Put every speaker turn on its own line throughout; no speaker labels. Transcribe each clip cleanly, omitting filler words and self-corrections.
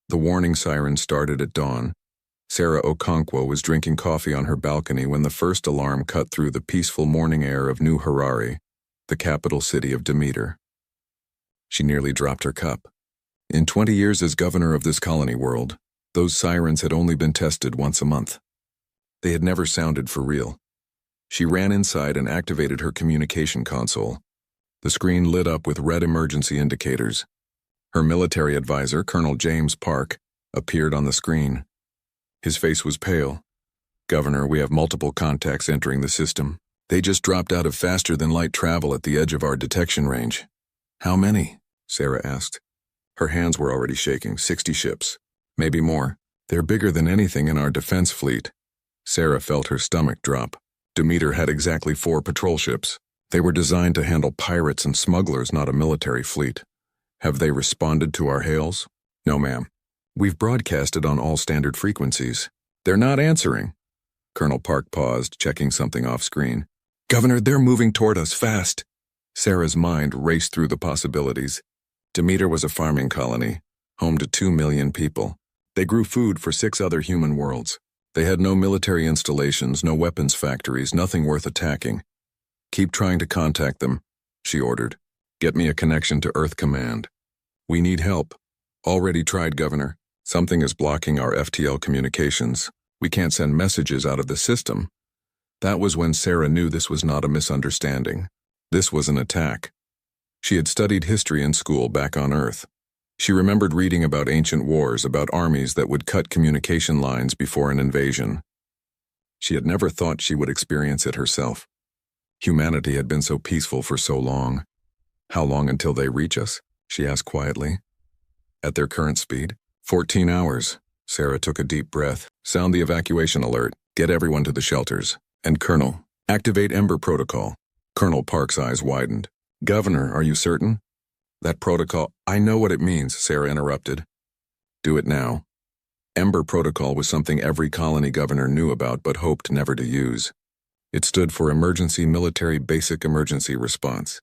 The warning siren started at dawn. Sarah Okonkwo was drinking coffee on her balcony when the first alarm cut through the peaceful morning air of New Harare, the capital city of Demeter. She nearly dropped her cup. In 20 years as governor of this colony world, those sirens had only been tested once a month. They had never sounded for real. She ran inside and activated her communication console. The screen lit up with red emergency indicators. Her military advisor, Colonel James Park, appeared on the screen. His face was pale. "Governor, we have multiple contacts entering the system. They just dropped out of faster-than-light travel at the edge of our detection range." "How many?" Sarah asked. Her hands were already shaking. 60 ships. Maybe more. They're bigger than anything in our defense fleet. Sarah felt her stomach drop. Demeter had exactly 4 patrol ships. They were designed to handle pirates and smugglers, not a military fleet. "Have they responded to our hails?" "No, ma'am. We've broadcasted on all standard frequencies. They're not answering." Colonel Park paused, checking something off screen. "Governor, they're moving toward us fast." Sarah's mind raced through the possibilities. Demeter was a farming colony, home to 2 million people. They grew food for 6 other human worlds. They had no military installations, no weapons factories, nothing worth attacking. "Keep trying to contact them," she ordered. "Get me a connection to Earth Command." "We need help." "Already tried, Governor. Something is blocking our FTL communications. We can't send messages out of the system." That was when Sarah knew this was not a misunderstanding. This was an attack. She had studied history in school back on Earth. She remembered reading about ancient wars, about armies that would cut communication lines before an invasion. She had never thought she would experience it herself. Humanity had been so peaceful for so long. "How long until they reach us?" she asked quietly. "At their current speed? 14 hours. Sarah took a deep breath. "Sound the evacuation alert. Get everyone to the shelters. And Colonel, activate Ember Protocol." Colonel Park's eyes widened. "Governor, are you certain?" "That protocol—" "I know what it means," Sarah interrupted. "Do it now." Ember Protocol was something every colony governor knew about but hoped never to use. It stood for Emergency Military Basic Emergency Response.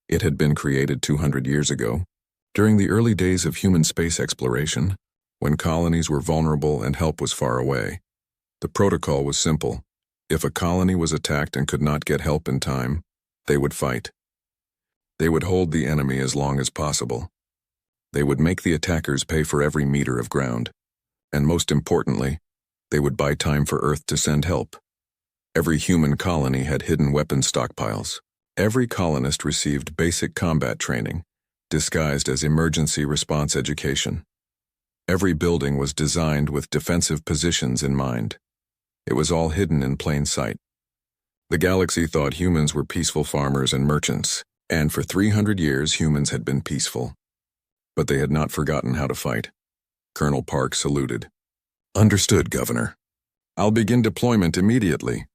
It had been created 200 years ago, during the early days of human space exploration, when colonies were vulnerable and help was far away. The protocol was simple. If a colony was attacked and could not get help in time, they would fight. They would hold the enemy as long as possible. They would make the attackers pay for every meter of ground. And most importantly, they would buy time for Earth to send help. Every human colony had hidden weapon stockpiles. Every colonist received basic combat training, disguised as emergency response education. Every building was designed with defensive positions in mind. It was all hidden in plain sight. The galaxy thought humans were peaceful farmers and merchants, and for 300 years humans had been peaceful. But they had not forgotten how to fight. Colonel Park saluted. "Understood, Governor. I'll begin deployment immediately."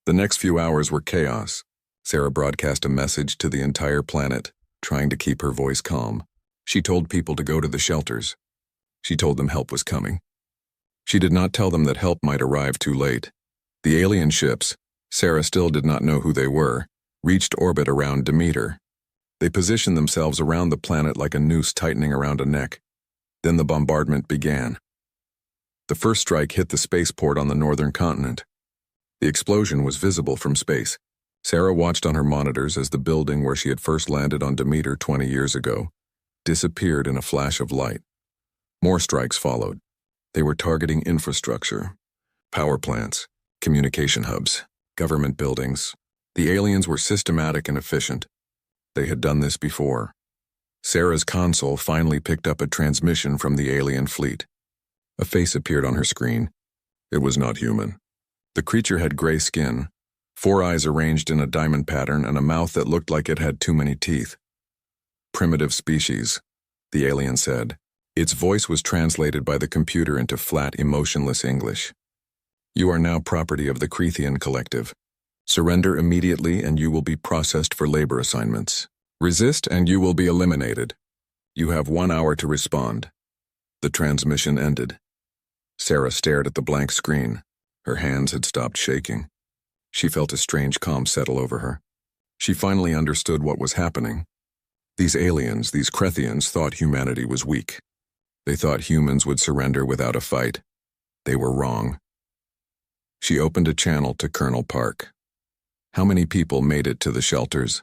The next few hours were chaos. Sarah broadcast a message to the entire planet, trying to keep her voice calm. She told people to go to the shelters. She told them help was coming. She did not tell them that help might arrive too late. The alien ships, Sarah still did not know who they were, reached orbit around Demeter. They positioned themselves around the planet like a noose tightening around a neck. Then the bombardment began. The first strike hit the spaceport on the northern continent. The explosion was visible from space. Sarah watched on her monitors as the building where she had first landed on Demeter 20 years ago disappeared in a flash of light. More strikes followed. They were targeting infrastructure, power plants, communication hubs, government buildings. The aliens were systematic and efficient. They had done this before. Sarah's console finally picked up a transmission from the alien fleet. A face appeared on her screen. It was not human. The creature had gray skin, 4 eyes arranged in a diamond pattern, and a mouth that looked like it had too many teeth. "Primitive species," the alien said. Its voice was translated by the computer into flat, emotionless English. "You are now property of the Crethian Collective. Surrender immediately and you will be processed for labor assignments. Resist and you will be eliminated. You have 1 hour to respond." The transmission ended. Sarah stared at the blank screen. Her hands had stopped shaking. She felt a strange calm settle over her. She finally understood what was happening. These aliens, these Crethians, thought humanity was weak. They thought humans would surrender without a fight. They were wrong. She opened a channel to Colonel Park. How many people made it to the shelters?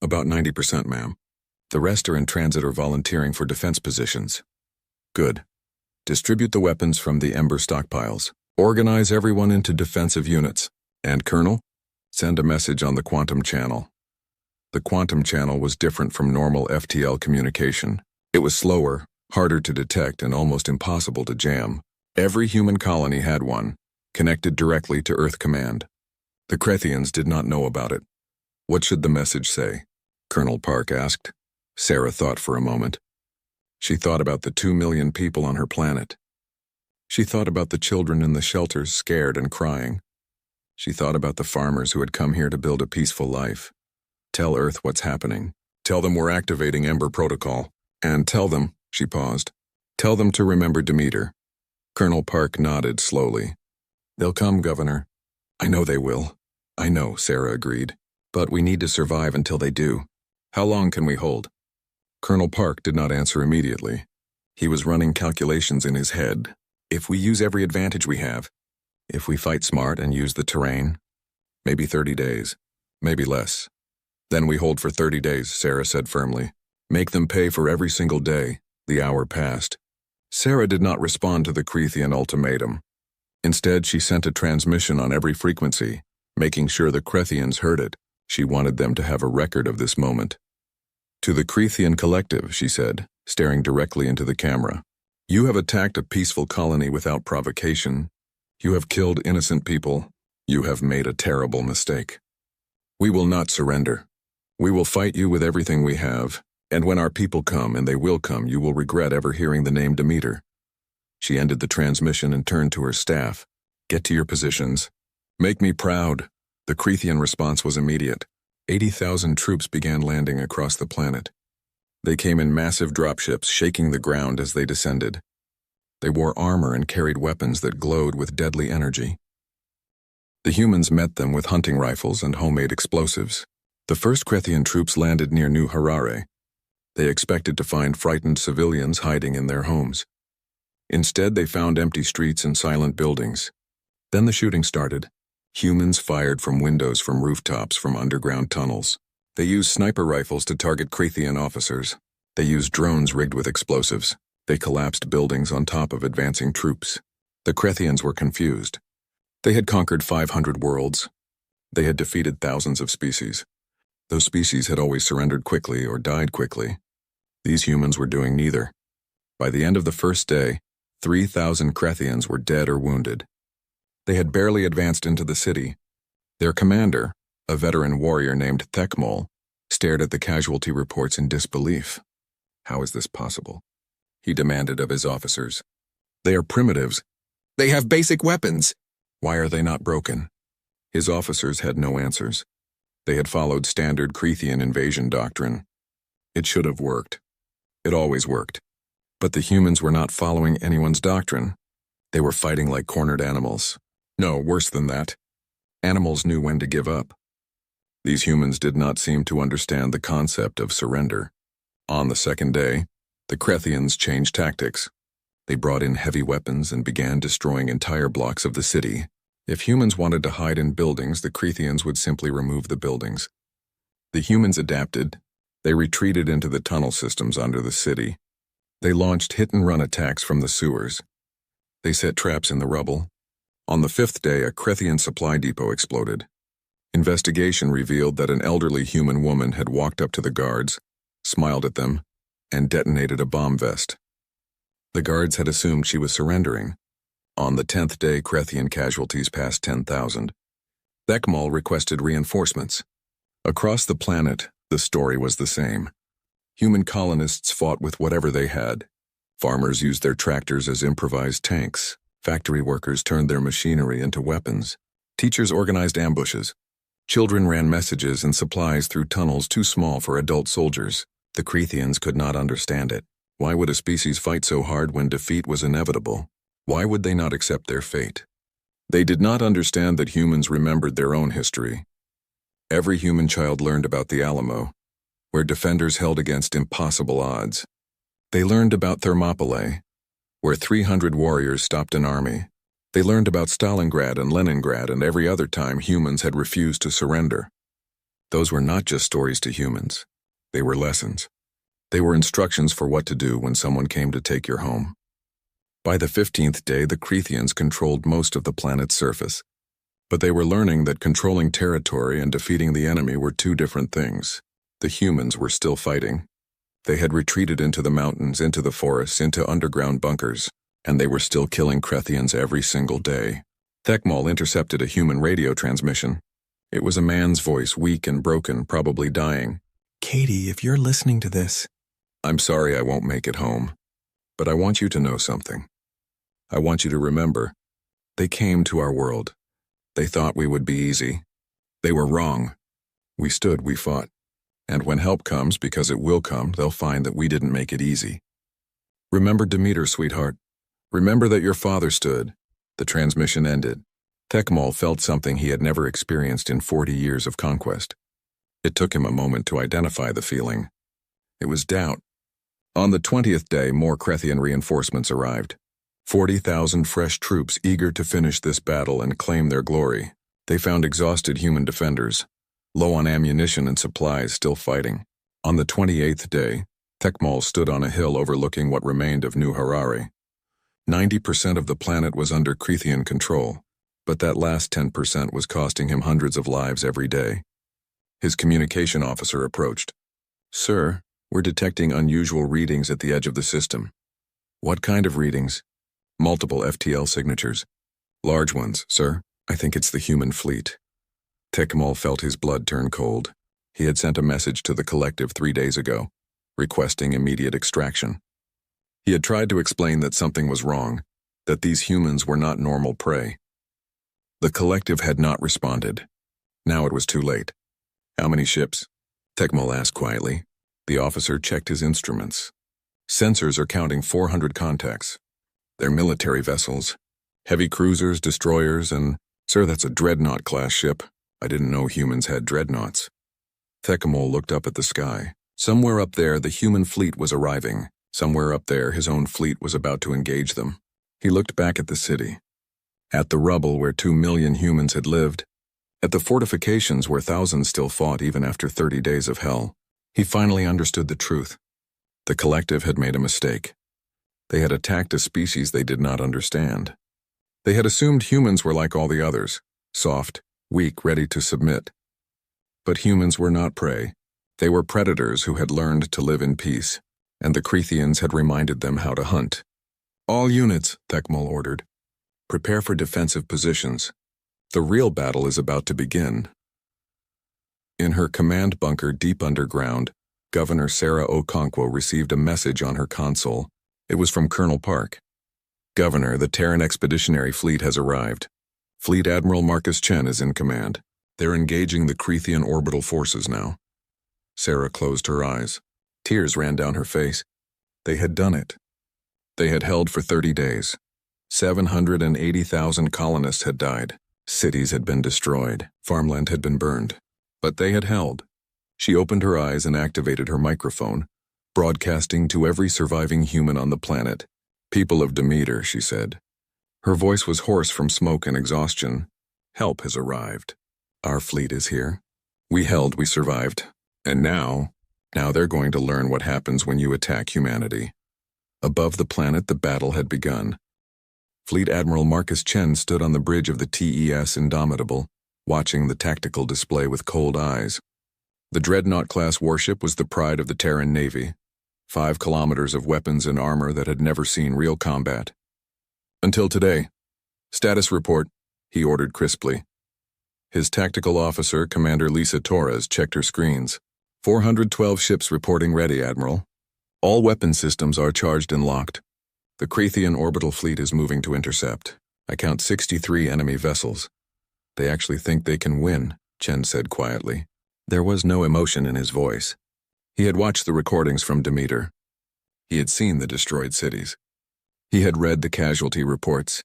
About 90%, ma'am. The rest are in transit or volunteering for defense positions. Good. Distribute the weapons from the Ember stockpiles. Organize everyone into defensive units. And, Colonel, send a message on the quantum channel. The quantum channel was different from normal FTL communication. It was slower, harder to detect, and almost impossible to jam. Every human colony had one, connected directly to Earth Command. The Crethians did not know about it. What should the message say? Colonel Park asked. Sarah thought for a moment. She thought about the 2 million people on her planet. She thought about the children in the shelters scared and crying. She thought about the farmers who had come here to build a peaceful life. Tell Earth what's happening. Tell them we're activating Ember Protocol. And tell them, she paused, tell them to remember Demeter. Colonel Park nodded slowly. They'll come, Governor. I know they will. I know, Sarah agreed. But we need to survive until they do. How long can we hold? Colonel Park did not answer immediately. He was running calculations in his head. If we use every advantage we have, if we fight smart and use the terrain, maybe 30 days, maybe less. Then we hold for 30 days, Sarah said firmly. Make them pay for every single day. The hour passed. Sarah did not respond to the Crethian ultimatum. Instead, she sent a transmission on every frequency, making sure the Crethians heard it. She wanted them to have a record of this moment. To the Crethian collective, she said, staring directly into the camera. You have attacked a peaceful colony without provocation. You have killed innocent people. You have made a terrible mistake. We will not surrender. We will fight you with everything we have, and when our people come, and they will come, you will regret ever hearing the name Demeter. She ended the transmission and turned to her staff. Get to your positions. Make me proud. The Crethian response was immediate. 80,000 troops began landing across the planet. They came in massive dropships, shaking the ground as they descended. They wore armor and carried weapons that glowed with deadly energy. The humans met them with hunting rifles and homemade explosives. The first Crethian troops landed near New Harare. They expected to find frightened civilians hiding in their homes. Instead, they found empty streets and silent buildings. Then the shooting started. Humans fired from windows, from rooftops, from underground tunnels. They used sniper rifles to target Crethian officers. They used drones rigged with explosives. They collapsed buildings on top of advancing troops. The Crethians were confused. They had conquered 500 worlds. They had defeated thousands of species. Those species had always surrendered quickly or died quickly. These humans were doing neither. By the end of the first day, 3,000 Crethians were dead or wounded. They had barely advanced into the city. Their commander, a veteran warrior named Thekmol, stared at the casualty reports in disbelief. How is this possible? He demanded of his officers. They are primitives. They have basic weapons. Why are they not broken? His officers had no answers. They had followed standard Crethian invasion doctrine. It should have worked. It always worked. But the humans were not following anyone's doctrine. They were fighting like cornered animals. No, worse than that. Animals knew when to give up. These humans did not seem to understand the concept of surrender. On the second day, the Crethians changed tactics. They brought in heavy weapons and began destroying entire blocks of the city. If humans wanted to hide in buildings, the Crethians would simply remove the buildings. The humans adapted. They retreated into the tunnel systems under the city. They launched hit-and-run attacks from the sewers. They set traps in the rubble. On the fifth day, a Crethian supply depot exploded. Investigation revealed that an elderly human woman had walked up to the guards, smiled at them, and detonated a bomb vest. The guards had assumed she was surrendering. On the 10th day, Crethian casualties passed 10,000. Thekmol requested reinforcements. Across the planet, the story was the same. Human colonists fought with whatever they had. Farmers used their tractors as improvised tanks. Factory workers turned their machinery into weapons. Teachers organized ambushes. Children ran messages and supplies through tunnels too small for adult soldiers. The Crethians could not understand it. Why would a species fight so hard when defeat was inevitable? Why would they not accept their fate? They did not understand that humans remembered their own history. Every human child learned about the Alamo, where defenders held against impossible odds. They learned about Thermopylae, where 300 warriors stopped an army. They learned about Stalingrad and Leningrad and every other time humans had refused to surrender. Those were not just stories to humans. They were lessons. They were instructions for what to do when someone came to take your home. By the 15th day, the Crethians controlled most of the planet's surface. But they were learning that controlling territory and defeating the enemy were two different things. The humans were still fighting. They had retreated into the mountains, into the forests, into underground bunkers, and they were still killing Crethians every single day. Thekmal intercepted a human radio transmission. It was a man's voice, weak and broken, probably dying.
Katie, if you're listening to this,
I'm sorry I won't make it home, but I want you to know something. I want you to remember, they came to our world. They thought we would be easy. They were wrong. We stood, we fought. And when help comes, because it will come, they'll find that we didn't make it easy. Remember Demeter, sweetheart. Remember that your father stood. The transmission ended. Thekmal felt something he had never experienced in 40 years of conquest. It took him a moment to identify the feeling. It was doubt. On the 20th day, more Crethian reinforcements arrived. 40,000 fresh troops eager to finish this battle and claim their glory. They found exhausted human defenders, low on ammunition and supplies, still fighting. On the 28th day, Thekmal stood on a hill overlooking what remained of New Harare. 90% of the planet was under Crethian control, but that last 10% was costing him hundreds of lives every day. His communication officer approached. "Sir, we're detecting unusual readings at the edge of the system." "What kind of readings?" "Multiple FTL signatures. Large ones, sir. I think it's the human fleet." Thekmal felt his blood turn cold. He had sent a message to the collective 3 days ago, requesting immediate extraction. He had tried to explain that something was wrong, that these humans were not normal prey. The collective had not responded. Now it was too late. "How many ships?" Thekmal asked quietly. The officer checked his instruments. "Sensors are counting 400 contacts. They're military vessels. Heavy cruisers, destroyers, and... Sir, that's a dreadnought-class ship. I didn't know humans had dreadnoughts." Thekmal looked up at the sky. Somewhere up there, the human fleet was arriving. Somewhere up there, his own fleet was about to engage them. He looked back at the city. At the rubble where 2 million humans had lived. At the fortifications where thousands still fought even after 30 days of hell. He finally understood the truth. The collective had made a mistake. They had attacked a species they did not understand. They had assumed humans were like all the others, soft, weak, ready to submit. But humans were not prey. They were predators who had learned to live in peace, and the Crethians had reminded them how to hunt. "All units," Thekmal ordered. "Prepare for defensive positions. The real battle is about to begin." In her command bunker deep underground, Governor Sarah Okonkwo received a message on her console. It was from Colonel Park. "Governor, the Terran Expeditionary Fleet has arrived. Fleet Admiral Marcus Chen is in command. They're engaging the Crethian orbital forces now." Sarah closed her eyes. Tears ran down her face. They had done it. They had held for 30 days. 780,000 colonists had died. Cities had been destroyed. Farmland had been burned. But they had held. She opened her eyes and activated her microphone, broadcasting to every surviving human on the planet. "People of Demeter," she said. Her voice was hoarse from smoke and exhaustion. "Help has arrived. Our fleet is here. We held, we survived. And now they're going to learn what happens when you attack humanity." Above the planet, the battle had begun. Fleet Admiral Marcus Chen stood on the bridge of the TES Indomitable, watching the tactical display with cold eyes. The Dreadnought-class warship was the pride of the Terran Navy. 5 kilometers of weapons and armor that had never seen real combat. "Until today. Status report," he ordered crisply. His tactical officer, Commander Lisa Torres, checked her screens. 412 ships reporting ready, Admiral. All weapon systems are charged and locked. The Crethian orbital fleet is moving to intercept. I count 63 enemy vessels. They actually think they can win, Chen said quietly. There was no emotion in his voice. He had watched the recordings from Demeter. He had seen the destroyed cities. He had read the casualty reports.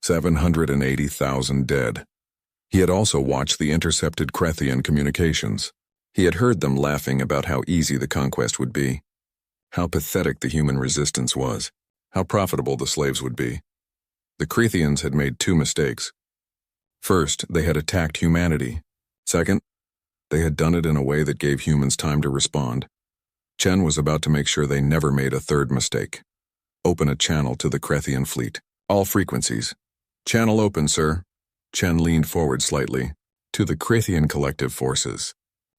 780,000 dead. He had also watched the intercepted Crethian communications. He had heard them laughing about how easy the conquest would be. How pathetic the human resistance was. How profitable the slaves would be. The Crethians had made two mistakes. First, they had attacked humanity. Second, they had done it in a way that gave humans time to respond. Chen was about to make sure they never made a third mistake. Open a channel to the Crethian fleet. All frequencies. Channel open, sir. Chen leaned forward slightly. To the Crethian collective forces.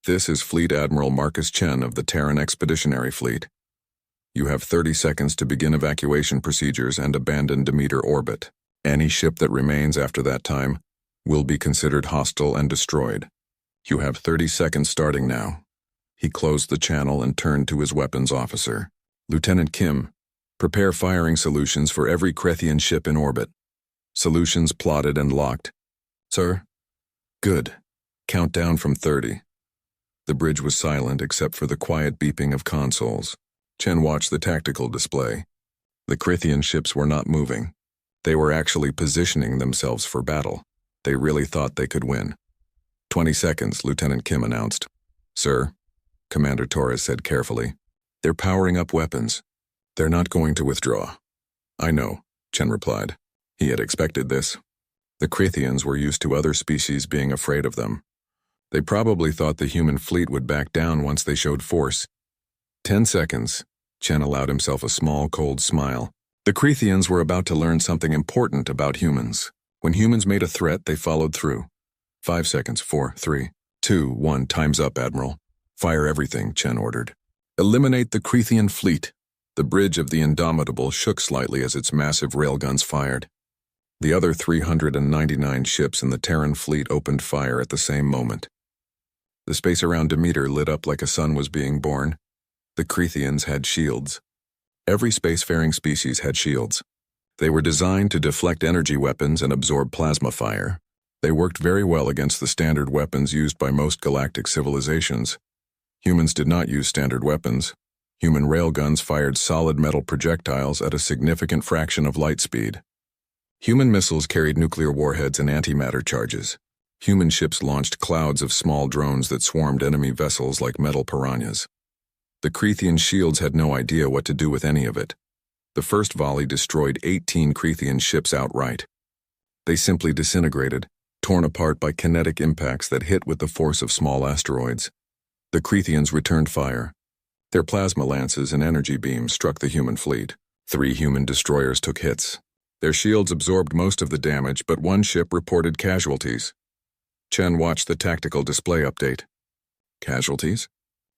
This is Fleet Admiral Marcus Chen of the Terran Expeditionary Fleet. You have 30 seconds to begin evacuation procedures and abandon Demeter orbit. Any ship that remains after that time will be considered hostile and destroyed. You have 30 seconds starting now. He closed the channel and turned to his weapons officer. Lieutenant Kim, prepare firing solutions for every Crethian ship in orbit. Solutions plotted and locked. Sir? Good. Count down from 30. The bridge was silent except for the quiet beeping of consoles. Chen watched the tactical display. The Crethian ships were not moving. They were actually positioning themselves for battle. They really thought they could win. 20 seconds, Lieutenant Kim announced. Sir, Commander Torres said carefully. They're powering up weapons. They're not going to withdraw. I know, Chen replied. He had expected this. The Crethians were used to other species being afraid of them. They probably thought the human fleet would back down once they showed force. 10 seconds. Chen allowed himself a small, cold smile. The Crethians were about to learn something important about humans. When humans made a threat, they followed through. 5 seconds. 4, 3, 2, 1. Time's up, Admiral. Fire everything, Chen ordered. Eliminate the Crethian fleet. The bridge of the Indomitable shook slightly as its massive railguns fired. The other 399 ships in the Terran fleet opened fire at the same moment. The space around Demeter lit up like a sun was being born. The Crethians had shields. Every spacefaring species had shields. They were designed to deflect energy weapons and absorb plasma fire. They worked very well against the standard weapons used by most galactic civilizations. Humans did not use standard weapons. Human railguns fired solid metal projectiles at a significant fraction of light speed. Human missiles carried nuclear warheads and antimatter charges. Human ships launched clouds of small drones that swarmed enemy vessels like metal piranhas. The Crethian shields had no idea what to do with any of it. The first volley destroyed 18 Crethian ships outright. They simply disintegrated, torn apart by kinetic impacts that hit with the force of small asteroids. The Crethians returned fire. Their plasma lances and energy beams struck the human fleet. 3 human destroyers took hits. Their shields absorbed most of the damage, but one ship reported casualties. Chen watched the tactical display update. Casualties?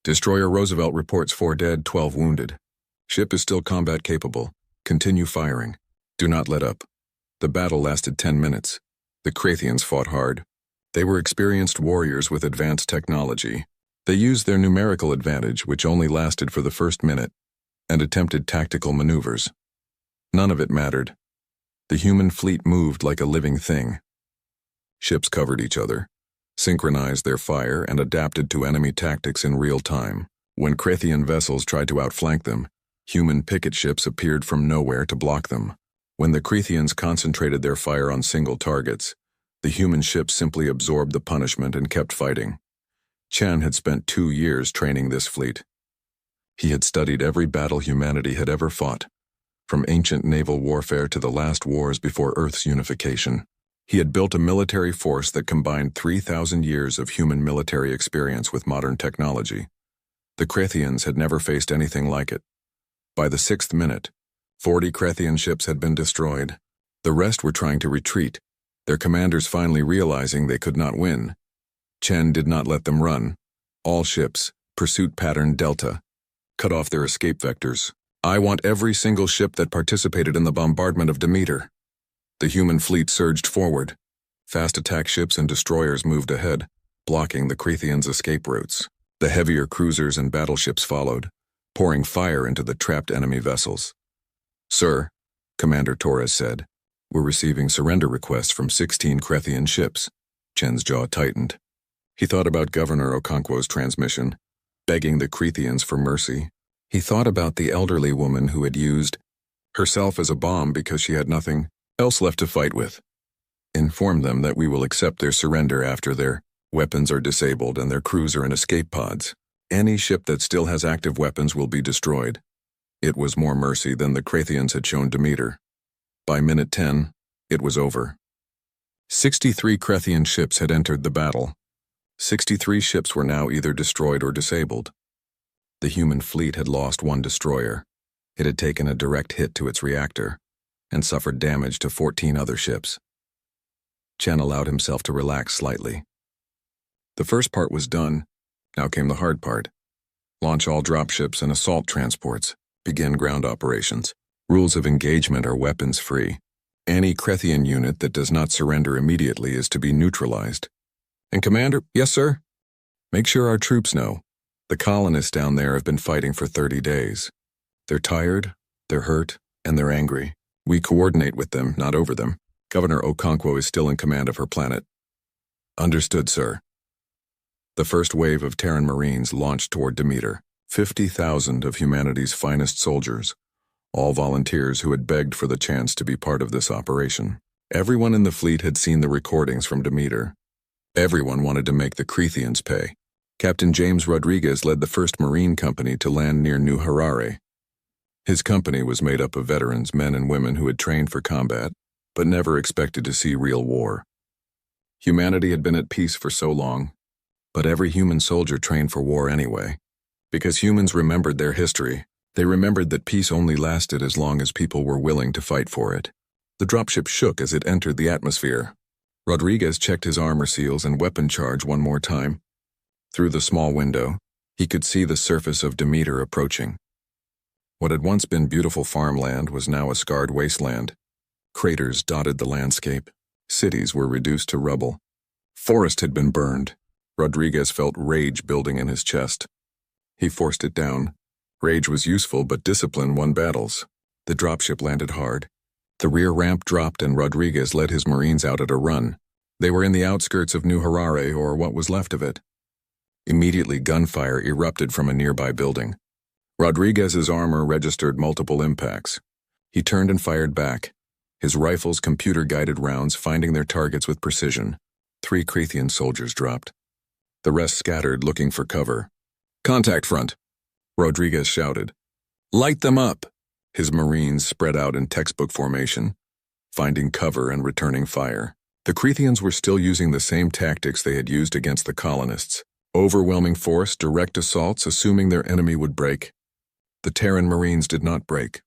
Destroyer Roosevelt reports 4 dead, 12 wounded. Ship is still combat capable. Continue firing. Do not let up. The battle lasted 10 minutes. The Crethians fought hard. They were experienced warriors with advanced technology. They used their numerical advantage, which only lasted for the first minute, and attempted tactical maneuvers. None of it mattered. The human fleet moved like a living thing. Ships covered each other, synchronized their fire, and adapted to enemy tactics in real time. When Crethian vessels tried to outflank them, human picket ships appeared from nowhere to block them. When the Crethians concentrated their fire on single targets, the human ships simply absorbed the punishment and kept fighting. Chen had spent 2 years training this fleet. He had studied every battle humanity had ever fought, from ancient naval warfare to the last wars before Earth's unification. He had built a military force that combined 3,000 years of human military experience with modern technology. The Crethians had never faced anything like it. By the 6th minute, 40 Crethian ships had been destroyed. The rest were trying to retreat, their commanders finally realizing they could not win. Chen did not let them run. All ships, pursuit pattern Delta, cut off their escape vectors. I want every single ship that participated in the bombardment of Demeter. The human fleet surged forward. Fast attack ships and destroyers moved ahead, blocking the Crethians' escape routes. The heavier cruisers and battleships followed, pouring fire into the trapped enemy vessels. Sir, Commander Torres said, we're receiving surrender requests from 16 Crethian ships. Chen's jaw tightened. He thought about Governor Okonkwo's transmission, begging the Crethians for mercy. He thought about the elderly woman who had used herself as a bomb because she had nothing else left to fight with. Inform them that we will accept their surrender after their weapons are disabled and their crews are in escape pods. Any ship that still has active weapons will be destroyed. It was more mercy than the Crathians had shown Demeter. By minute 10, it was over. 63 Crathian ships had entered the battle. 63 ships were now either destroyed or disabled. The human fleet had lost one destroyer. It had taken a direct hit to its reactor and suffered damage to 14 other ships. Chen allowed himself to relax slightly. The first part was done. Now came the hard part. Launch all dropships and assault transports. Begin ground operations. Rules of engagement are weapons-free. Any Crathian unit that does not surrender immediately is to be neutralized. And Commander, yes, sir? Make sure our troops know. The colonists down there have been fighting for 30 days. They're tired, they're hurt, and they're angry. We coordinate with them, not over them. Governor Okonkwo is still in command of her planet. Understood, sir. The first wave of Terran Marines launched toward Demeter. 50,000 of humanity's finest soldiers, all volunteers who had begged for the chance to be part of this operation. Everyone in the fleet had seen the recordings from Demeter. Everyone wanted to make the Crathians pay. Captain James Rodriguez led the first Marine company to land near New Harare. His company was made up of veterans, men and women who had trained for combat, but never expected to see real war. Humanity had been at peace for so long, but every human soldier trained for war anyway. Because humans remembered their history, they remembered that peace only lasted as long as people were willing to fight for it. The dropship shook as it entered the atmosphere. Rodriguez checked his armor seals and weapon charge one more time. Through the small window, he could see the surface of Demeter approaching. What had once been beautiful farmland was now a scarred wasteland. Craters dotted the landscape. Cities were reduced to rubble. Forest had been burned. Rodriguez felt rage building in his chest. He forced it down. Rage was useful, but discipline won battles. The dropship landed hard. The rear ramp dropped and Rodriguez led his Marines out at a run. They were in the outskirts of New Harare, or what was left of it. Immediately, gunfire erupted from a nearby building. Rodriguez's armor registered multiple impacts. He turned and fired back, his rifle's computer-guided rounds finding their targets with precision. 3 Crathian soldiers dropped. The rest scattered, looking for cover. "Contact front," Rodriguez shouted. "Light them up!" His Marines spread out in textbook formation, finding cover and returning fire. The Crathians were still using the same tactics they had used against the colonists. Overwhelming force, direct assaults, assuming their enemy would break. The Terran Marines did not break.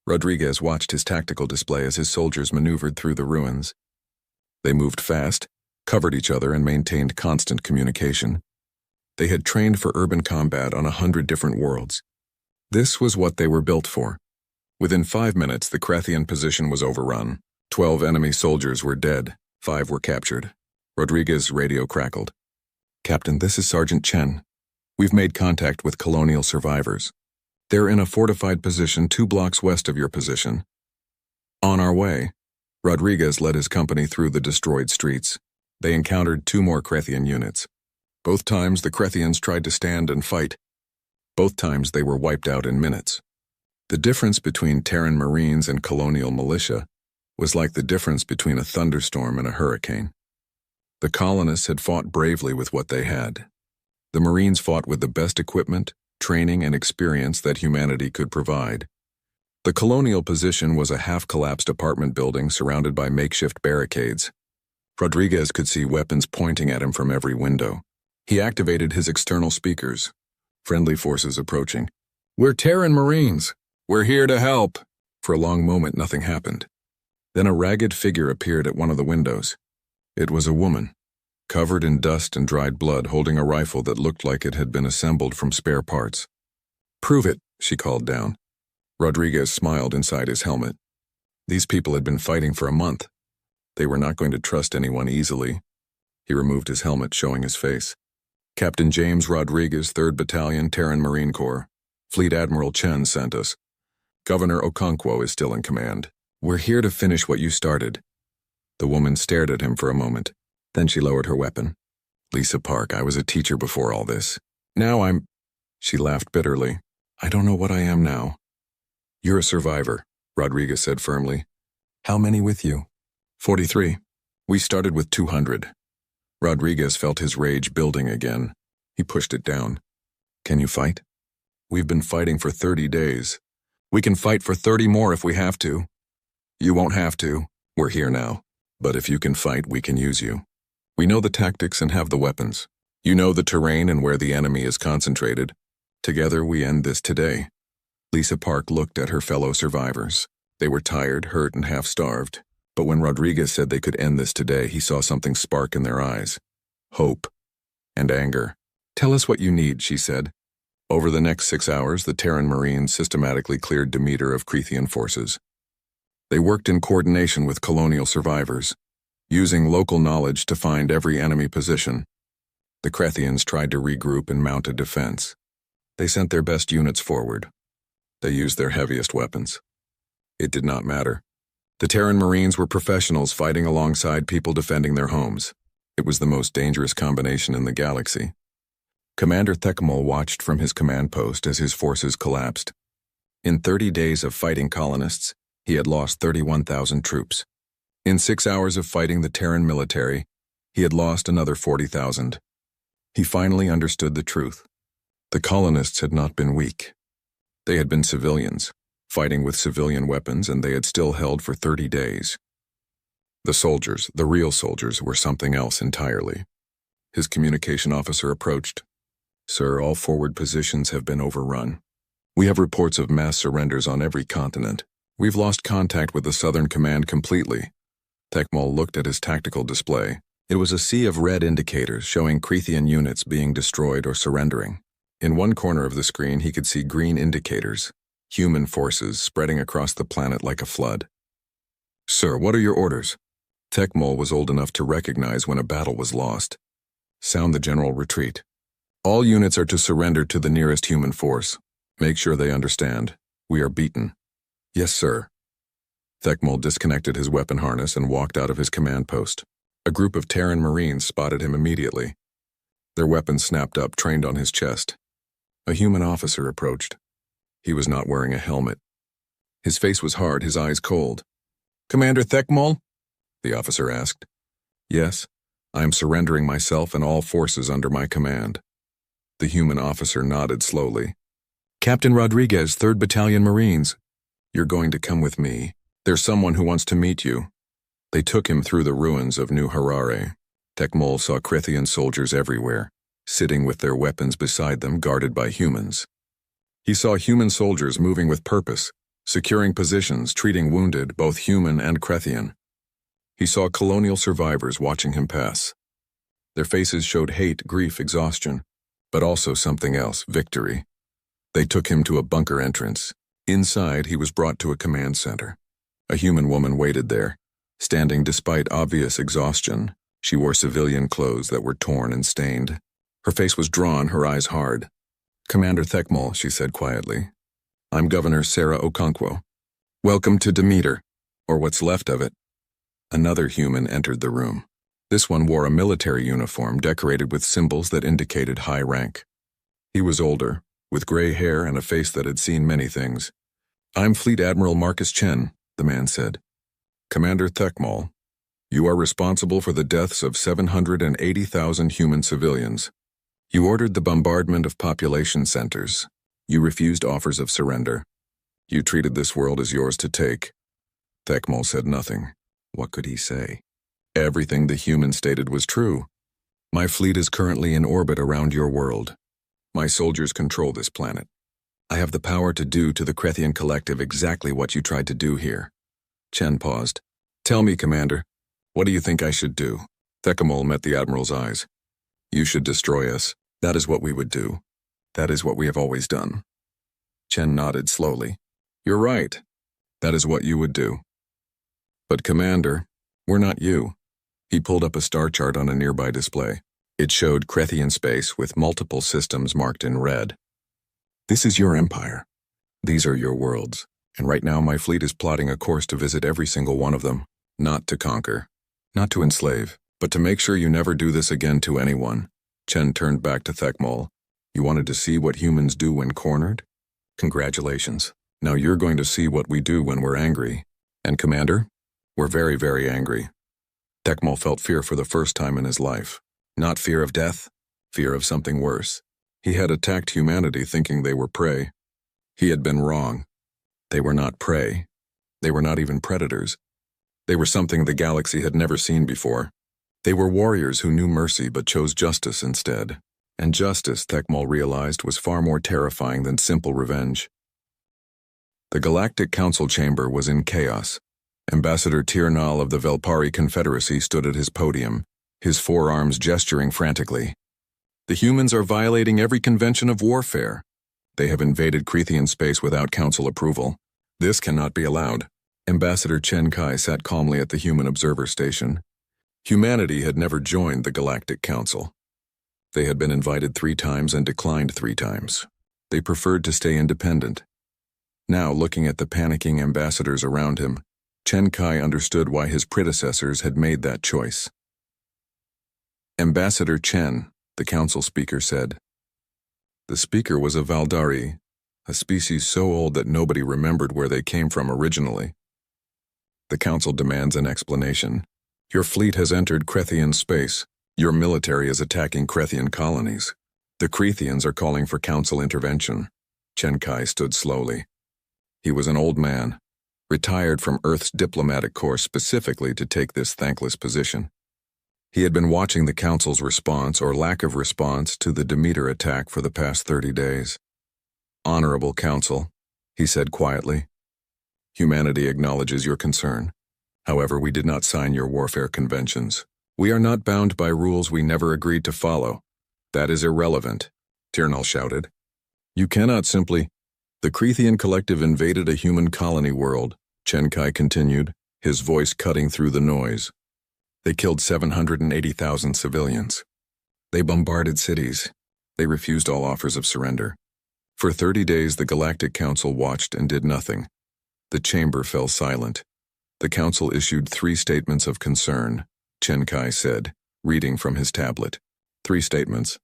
Rodriguez watched his tactical display as his soldiers maneuvered through the ruins. They moved fast, covered each other, and maintained constant communication. They had trained for urban combat on 100 different worlds. This was what they were built for. Within 5 minutes, the Crathian position was overrun. 12 enemy soldiers were dead. 5 were captured. Rodriguez's radio crackled. "Captain, this is Sergeant Chen. We've made contact with colonial survivors. They're in a fortified position 2 blocks west of your position. On our way." Rodriguez led his company through the destroyed streets. They encountered 2 more Crathian units. Both times the Crathians tried to stand and fight. Both times they were wiped out in minutes. The difference between Terran Marines and colonial militia was like the difference between a thunderstorm and a hurricane. The colonists had fought bravely with what they had. The Marines fought with the best equipment, training, and experience that humanity could provide. The colonial position was a half-collapsed apartment building surrounded by makeshift barricades. Rodriguez could see weapons pointing at him from every window. He activated his external speakers. Friendly forces approaching. "We're Terran Marines. We're here to help." For a long moment, nothing happened. Then a ragged figure appeared at one of the windows. It was a woman, covered in dust and dried blood, holding a rifle that looked like it had been assembled from spare parts. "Prove it," she called down. Rodriguez smiled inside his helmet. These people had been fighting for a month. They were not going to trust anyone easily. He removed his helmet, showing his face. "Captain James Rodriguez, 3rd Battalion, Terran Marine Corps. Fleet Admiral Chen sent us. Governor Okonkwo is still in command. We're here to finish what you started." The woman stared at him for a moment. Then she lowered her weapon. "Lisa Park, I was a teacher before all this. Now I'm—" She laughed bitterly. "I don't know what I am now." "You're a survivor," Rodriguez said firmly. "How many with you?" 43. We started with 200. Rodriguez felt his rage building again. He pushed it down. "Can you fight?" "We've been fighting for 30 days. We can fight for 30 more if we have to. You won't have to. We're here now. But if you can fight, we can use you. We know the tactics and have the weapons. You know the terrain and where the enemy is concentrated. Together we end this today. Lisa Park looked at her fellow survivors. They were tired, hurt, and half-starved. But when Rodriguez said they could end this today, he saw something spark in their eyes. Hope. And anger. Tell us what you need, she said. Over the next 6 hours, the Terran Marines systematically cleared Demeter of Crethian forces. They worked in coordination with colonial survivors, using local knowledge to find every enemy position. The Crethians tried to regroup and mount a defense. They sent their best units forward. They used their heaviest weapons. It did not matter. The Terran Marines were professionals fighting alongside people defending their homes. It was the most dangerous combination in the galaxy. Commander Thekmol watched from his command post as his forces collapsed. In 30 days of fighting colonists, he had lost 31,000 troops. In 6 hours of fighting the Terran military, he had lost another 40,000. He finally understood the truth. The colonists had not been weak. They had been civilians, fighting with civilian weapons, and they had still held for 30 days. The soldiers, the real soldiers, were something else entirely. His communication officer approached. Sir, all forward positions have been overrun. We have reports of mass surrenders on every continent. We've lost contact with the Southern Command completely. Thekmol looked at his tactical display. It was a sea of red indicators showing Crethian units being destroyed or surrendering. In one corner of the screen, he could see green indicators, human forces spreading across the planet like a flood. Sir, what are your orders? Thekmol was old enough to recognize when a battle was lost. Sound the general retreat. All units are to surrender to the nearest human force. Make sure they understand. We are beaten. Yes, sir. Thekmol disconnected his weapon harness and walked out of his command post. A group of Terran Marines spotted him immediately. Their weapons snapped up, trained on his chest. A human officer approached. He was not wearing a helmet. His face was hard, his eyes cold. Commander Thekmol? The officer asked. Yes, I am surrendering myself and all forces under my command. The human officer nodded slowly. Captain Rodriguez, 3rd Battalion Marines. You're going to come with me. There's someone who wants to meet you. They took him through the ruins of New Harare. Thekmol saw Crethian soldiers everywhere, sitting with their weapons beside them, guarded by humans. He saw human soldiers moving with purpose, securing positions, treating wounded, both human and Crethian. He saw colonial survivors watching him pass. Their faces showed hate, grief, exhaustion, but also something else, victory. They took him to a bunker entrance. Inside, he was brought to a command center. A human woman waited there, standing despite obvious exhaustion. She wore civilian clothes that were torn and stained. Her face was drawn, her eyes hard. Commander Thekmol, she said quietly. I'm Governor Sarah Okonkwo. Welcome to Demeter, or what's left of it. Another human entered the room. This one wore a military uniform decorated with symbols that indicated high rank. He was older, with gray hair and a face that had seen many things. I'm Fleet Admiral Marcus Chen, the man said. Commander Thekmol, you are responsible for the deaths of 780,000 human civilians. You ordered the bombardment of population centers. You refused offers of surrender. You treated this world as yours to take. Thekmol said nothing. What could he say? Everything the human stated was true. My fleet is currently in orbit around your world. My soldiers control this planet. I have the power to do to the Crethian Collective exactly what you tried to do here. Chen paused. Tell me, Commander, what do you think I should do? Thekmol met the Admiral's eyes. You should destroy us. That is what we would do. That is what we have always done. Chen nodded slowly. You're right. That is what you would do. But Commander, we're not you. He pulled up a star chart on a nearby display. It showed Crethian space with multiple systems marked in red. This is your empire. These are your worlds. And right now my fleet is plotting a course to visit every single one of them. Not to conquer. Not to enslave. But to make sure you never do this again to anyone. Chen turned back to Thekmol. You wanted to see what humans do when cornered? Congratulations. Now you're going to see what we do when we're angry. And Commander, we're very, very angry. Thekmol felt fear for the first time in his life. Not fear of death, fear of something worse. He had attacked humanity thinking they were prey. He had been wrong. They were not prey. They were not even predators. They were something the galaxy had never seen before. They were warriors who knew mercy but chose justice instead. And justice, Thekmal realized, was far more terrifying than simple revenge. The Galactic Council chamber was in chaos. Ambassador Tirnal of the Velpari Confederacy stood at his podium, his forearms gesturing frantically. The humans are violating every convention of warfare. They have invaded Crethian space without council approval. This cannot be allowed. Ambassador Chen Kai sat calmly at the human observer station. Humanity had never joined the Galactic Council. They had been invited 3 times and declined 3 times. They preferred to stay independent. Now, looking at the panicking ambassadors around him, Chen Kai understood why his predecessors had made that choice. Ambassador Chen, the council speaker said. The speaker was a Valdari, a species so old that nobody remembered where they came from originally. The council demands an explanation. Your fleet has entered Crethian space. Your military is attacking Crethian colonies. The Crethians are calling for council intervention. Chen Kai stood slowly. He was an old man, retired from Earth's diplomatic corps specifically to take this thankless position. He had been watching the council's response or lack of response to the Demeter attack for the past 30 days. Honorable Council, he said quietly. Humanity acknowledges your concern. However, we did not sign your warfare conventions. We are not bound by rules we never agreed to follow. That is irrelevant, Tirnal shouted. You cannot simply... The Crethian collective invaded a human colony world, Chen Kai continued, his voice cutting through the noise. They killed 780,000 civilians. They bombarded cities. They refused all offers of surrender. For 30 days, the Galactic Council watched and did nothing. The chamber fell silent. The council issued 3 statements of concern, Chen Kai said, reading from his tablet. 3 statements.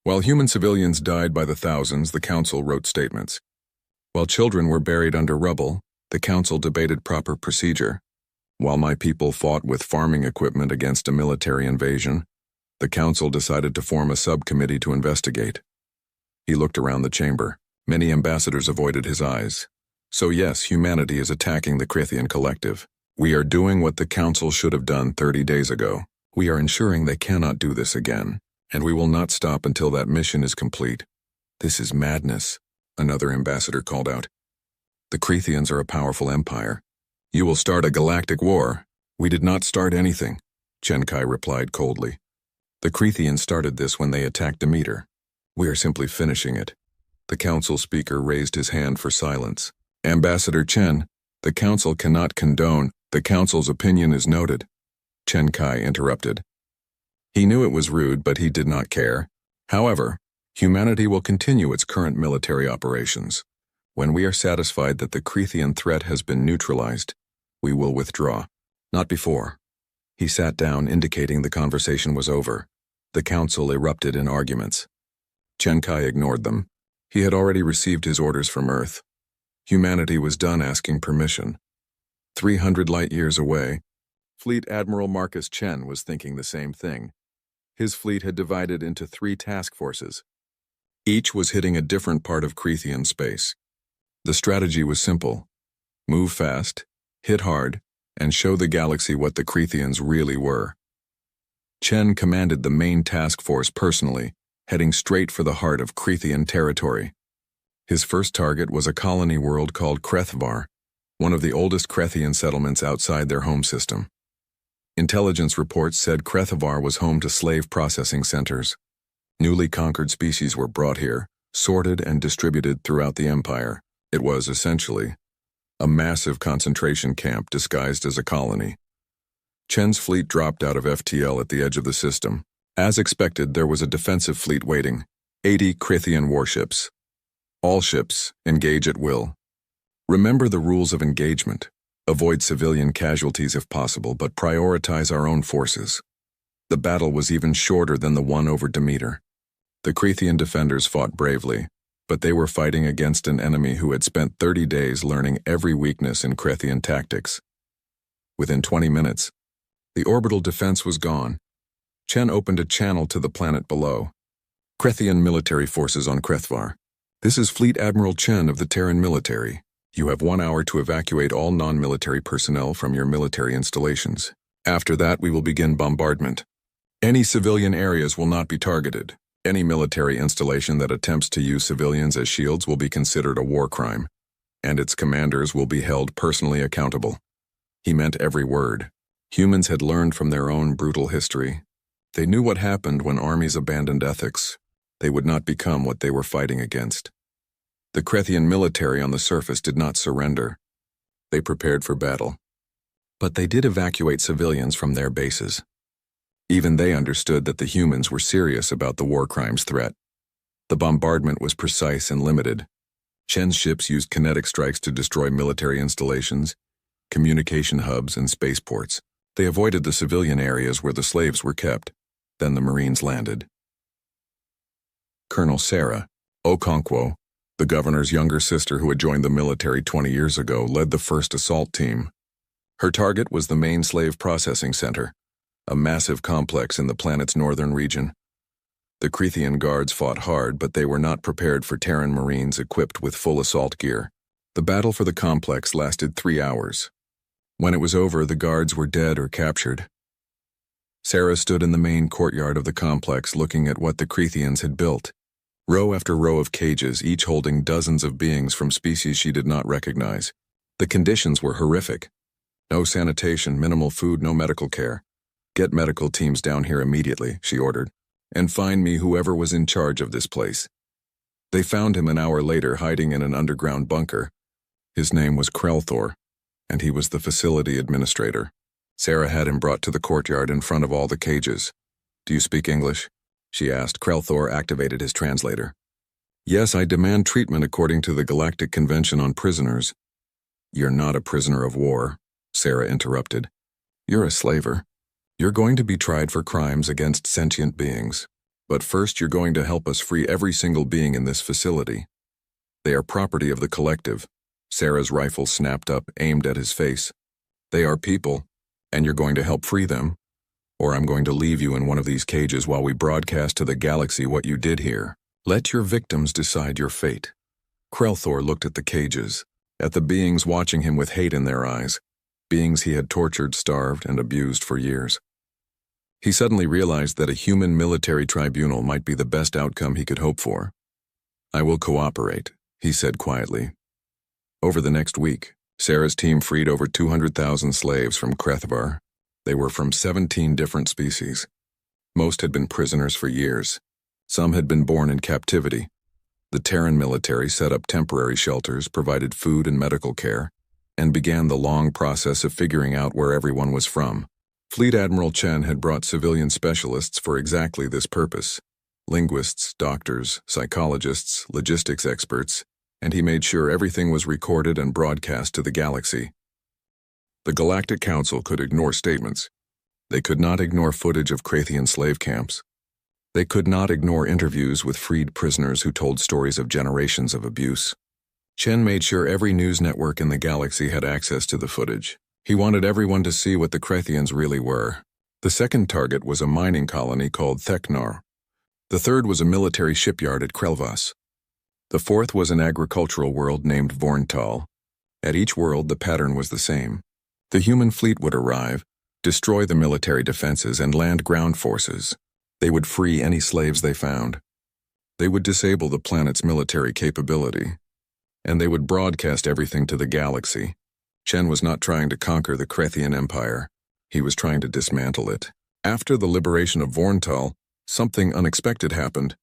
While human civilians died by the thousands, the council wrote statements. While children were buried under rubble, the council debated proper procedure. While my people fought with farming equipment against a military invasion, the council decided to form a subcommittee to investigate. He looked around the chamber. Many ambassadors avoided his eyes. So yes, humanity is attacking the Crethian collective. We are doing what the council should have done 30 days ago. We are ensuring they cannot do this again, and we will not stop until that mission is complete. This is madness, another ambassador called out. The Crethians are a powerful empire. You will start a galactic war. We did not start anything, Chen Kai replied coldly. The Crethians started this when they attacked Demeter. We are simply finishing it. The council speaker raised his hand for silence. Ambassador Chen, the council cannot condone. The council's opinion is noted. Chen Kai interrupted. He knew it was rude, but he did not care. However, humanity will continue its current military operations. When we are satisfied that the Crethian threat has been neutralized, we will withdraw. Not before. He sat down, indicating the conversation was over. The council erupted in arguments. Chen Kai ignored them. He had already received his orders from Earth. Humanity was done asking permission. 300 light-years away, Fleet Admiral Marcus Chen was thinking the same thing. His fleet had divided into 3 task forces. Each was hitting a different part of Crethian space. The strategy was simple. Move fast, hit hard, and show the galaxy what the Crethians really were. Chen commanded the main task force personally, heading straight for the heart of Crethian territory. His first target was a colony world called Crethvar, one of the oldest Crethian settlements outside their home system. Intelligence reports said Crethvar was home to slave processing centers. Newly conquered species were brought here, sorted and distributed throughout the empire. It was, essentially, a massive concentration camp disguised as a colony. Chen's fleet dropped out of FTL at the edge of the system. As expected, there was a defensive fleet waiting, 80 Crethian warships. All ships, engage at will. Remember the rules of engagement. Avoid civilian casualties if possible, but prioritize our own forces. The battle was even shorter than the one over Demeter. The Crethian defenders fought bravely, but they were fighting against an enemy who had spent 30 days learning every weakness in Crethian tactics. Within 20 minutes, the orbital defense was gone. Chen opened a channel to the planet below. Crethian military forces on Crethvar. This is Fleet Admiral Chen of the Terran military. You have 1 hour to evacuate all non-military personnel from your military installations. After that, we will begin bombardment. Any civilian areas will not be targeted. Any military installation that attempts to use civilians as shields will be considered a war crime, and its commanders will be held personally accountable. He meant every word. Humans had learned from their own brutal history. They knew what happened when armies abandoned ethics. They would not become what they were fighting against. The Crethian military on the surface did not surrender. They prepared for battle. But they did evacuate civilians from their bases. Even they understood that the humans were serious about the war crimes threat. The bombardment was precise and limited. Chen's ships used kinetic strikes to destroy military installations, communication hubs, and spaceports. They avoided the civilian areas where the slaves were kept. Then the Marines landed. Colonel Sarah Okonkwo, the governor's younger sister who had joined the military 20 years ago, led the first assault team. Her target was the main slave processing center, a massive complex in the planet's northern region. The Crethian guards fought hard, but they were not prepared for Terran Marines equipped with full assault gear. The battle for the complex lasted 3 hours. When it was over, the guards were dead or captured. Sarah stood in the main courtyard of the complex looking at what the Crethians had built. Row after row of cages, each holding dozens of beings from species she did not recognize. The conditions were horrific. No sanitation, minimal food, no medical care. "Get medical teams down here immediately," she ordered, "and find me whoever was in charge of this place." They found him an hour later hiding in an underground bunker. His name was Krelthor, and he was the facility administrator. Sarah had him brought to the courtyard in front of all the cages. "Do you speak English?" she asked. Krelthor activated his translator. "Yes, I demand treatment according to the Galactic Convention on Prisoners." "You're not a prisoner of war," Sarah interrupted. "You're a slaver. You're going to be tried for crimes against sentient beings. But first you're going to help us free every single being in this facility. They are property of the collective." Sarah's rifle snapped up, aimed at his face. "They are people, and you're going to help free them, or I'm going to leave you in one of these cages while we broadcast to the galaxy what you did here. Let your victims decide your fate." Krelthor looked at the cages, at the beings watching him with hate in their eyes, beings he had tortured, starved, and abused for years. He suddenly realized that a human military tribunal might be the best outcome he could hope for. "I will cooperate," he said quietly. Over the next week, Sarah's team freed over 200,000 slaves from Krethvar. They were from 17 different species. Most had been prisoners for years. Some had been born in captivity. The Terran military set up temporary shelters, provided food and medical care, and began the long process of figuring out where everyone was from. Fleet Admiral Chen had brought civilian specialists for exactly this purpose: linguists, doctors, psychologists, logistics experts, and he made sure everything was recorded and broadcast to the galaxy. The Galactic Council could ignore statements. They could not ignore footage of Crethian slave camps. They could not ignore interviews with freed prisoners who told stories of generations of abuse. Chen made sure every news network in the galaxy had access to the footage. He wanted everyone to see what the Crethians really were. The second target was a mining colony called Theknar. The third was a military shipyard at Krelvas. The fourth was an agricultural world named Vorntal. At each world, the pattern was the same. The human fleet would arrive, destroy the military defenses, and land ground forces. They would free any slaves they found. They would disable the planet's military capability. And they would broadcast everything to the galaxy. Chen was not trying to conquer the Crethian Empire. He was trying to dismantle it. After the liberation of Vorntal, something unexpected happened.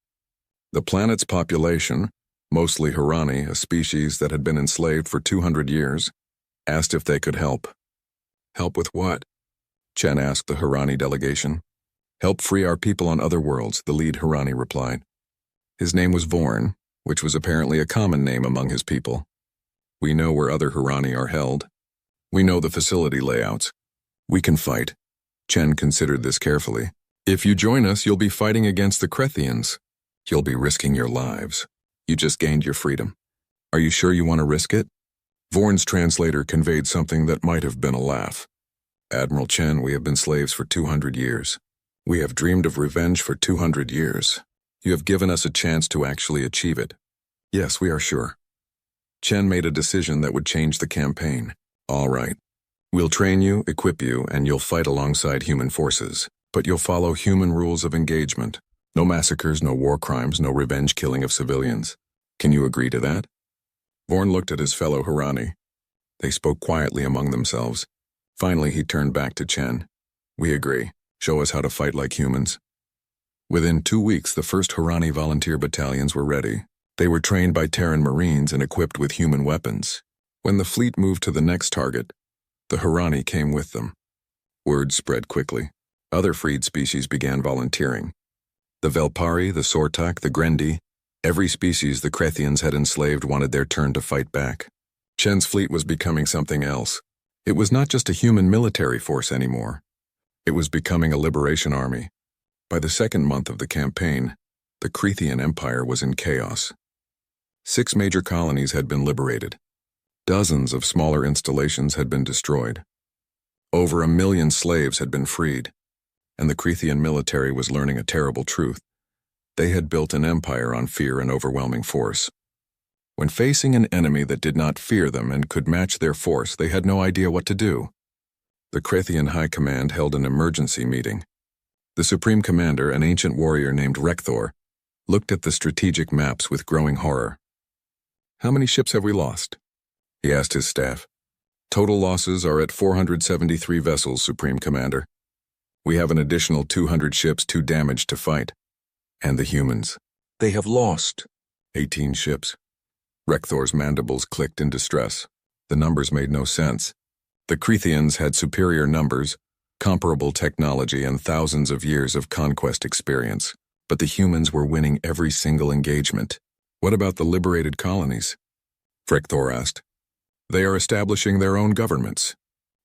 The planet's population, mostly Harani, a species that had been enslaved for 200 years, asked if they could help. "Help with what?" Chen asked the Harani delegation. "Help free our people on other worlds," the lead Harani replied. His name was Vorn, which was apparently a common name among his people. "We know where other Harani are held. We know the facility layouts. We can fight." Chen considered this carefully. "If you join us, you'll be fighting against the Crethians. You'll be risking your lives. You just gained your freedom. Are you sure you want to risk it?" Vorn's translator conveyed something that might have been a laugh. "Admiral Chen, we have been slaves for 200 years. We have dreamed of revenge for 200 years. You have given us a chance to actually achieve it. Yes, we are sure." Chen made a decision that would change the campaign. All right. We'll train you, equip you, and you'll fight alongside human forces. But you'll follow human rules of engagement. No massacres, no war crimes, no revenge killing of civilians. Can you agree to that? Vorn looked at his fellow Harani. They spoke quietly among themselves. Finally, he turned back to Chen. We agree. Show us how to fight like humans. Within 2 weeks, the first Harani volunteer battalions were ready. They were trained by Terran Marines and equipped with human weapons. When the fleet moved to the next target, the Harani came with them. Word spread quickly. Other freed species began volunteering. The Velpari, the Sortak, the Grendi, every species the Krethians had enslaved wanted their turn to fight back. Chen's fleet was becoming something else. It was not just a human military force anymore. It was becoming a liberation army. By the second month of the campaign, the Krethian Empire was in chaos. 6 major colonies had been liberated. Dozens of smaller installations had been destroyed. Over 1 million slaves had been freed, and the Krethian military was learning a terrible truth. They had built an empire on fear and overwhelming force. When facing an enemy that did not fear them and could match their force, they had no idea what to do. The Krethian High Command held an emergency meeting. The Supreme Commander, an ancient warrior named Rekthor, looked at the strategic maps with growing horror. How many ships have we lost? He asked his staff. Total losses are at 473 vessels, Supreme Commander. We have an additional 200 ships too damaged to fight. And the humans. They have lost 18 ships. Rekthor's mandibles clicked in distress. The numbers made no sense. The Krethians had superior numbers, comparable technology, and thousands of years of conquest experience. But the humans were winning every single engagement. What about the liberated colonies? Rekthor asked. They are establishing their own governments.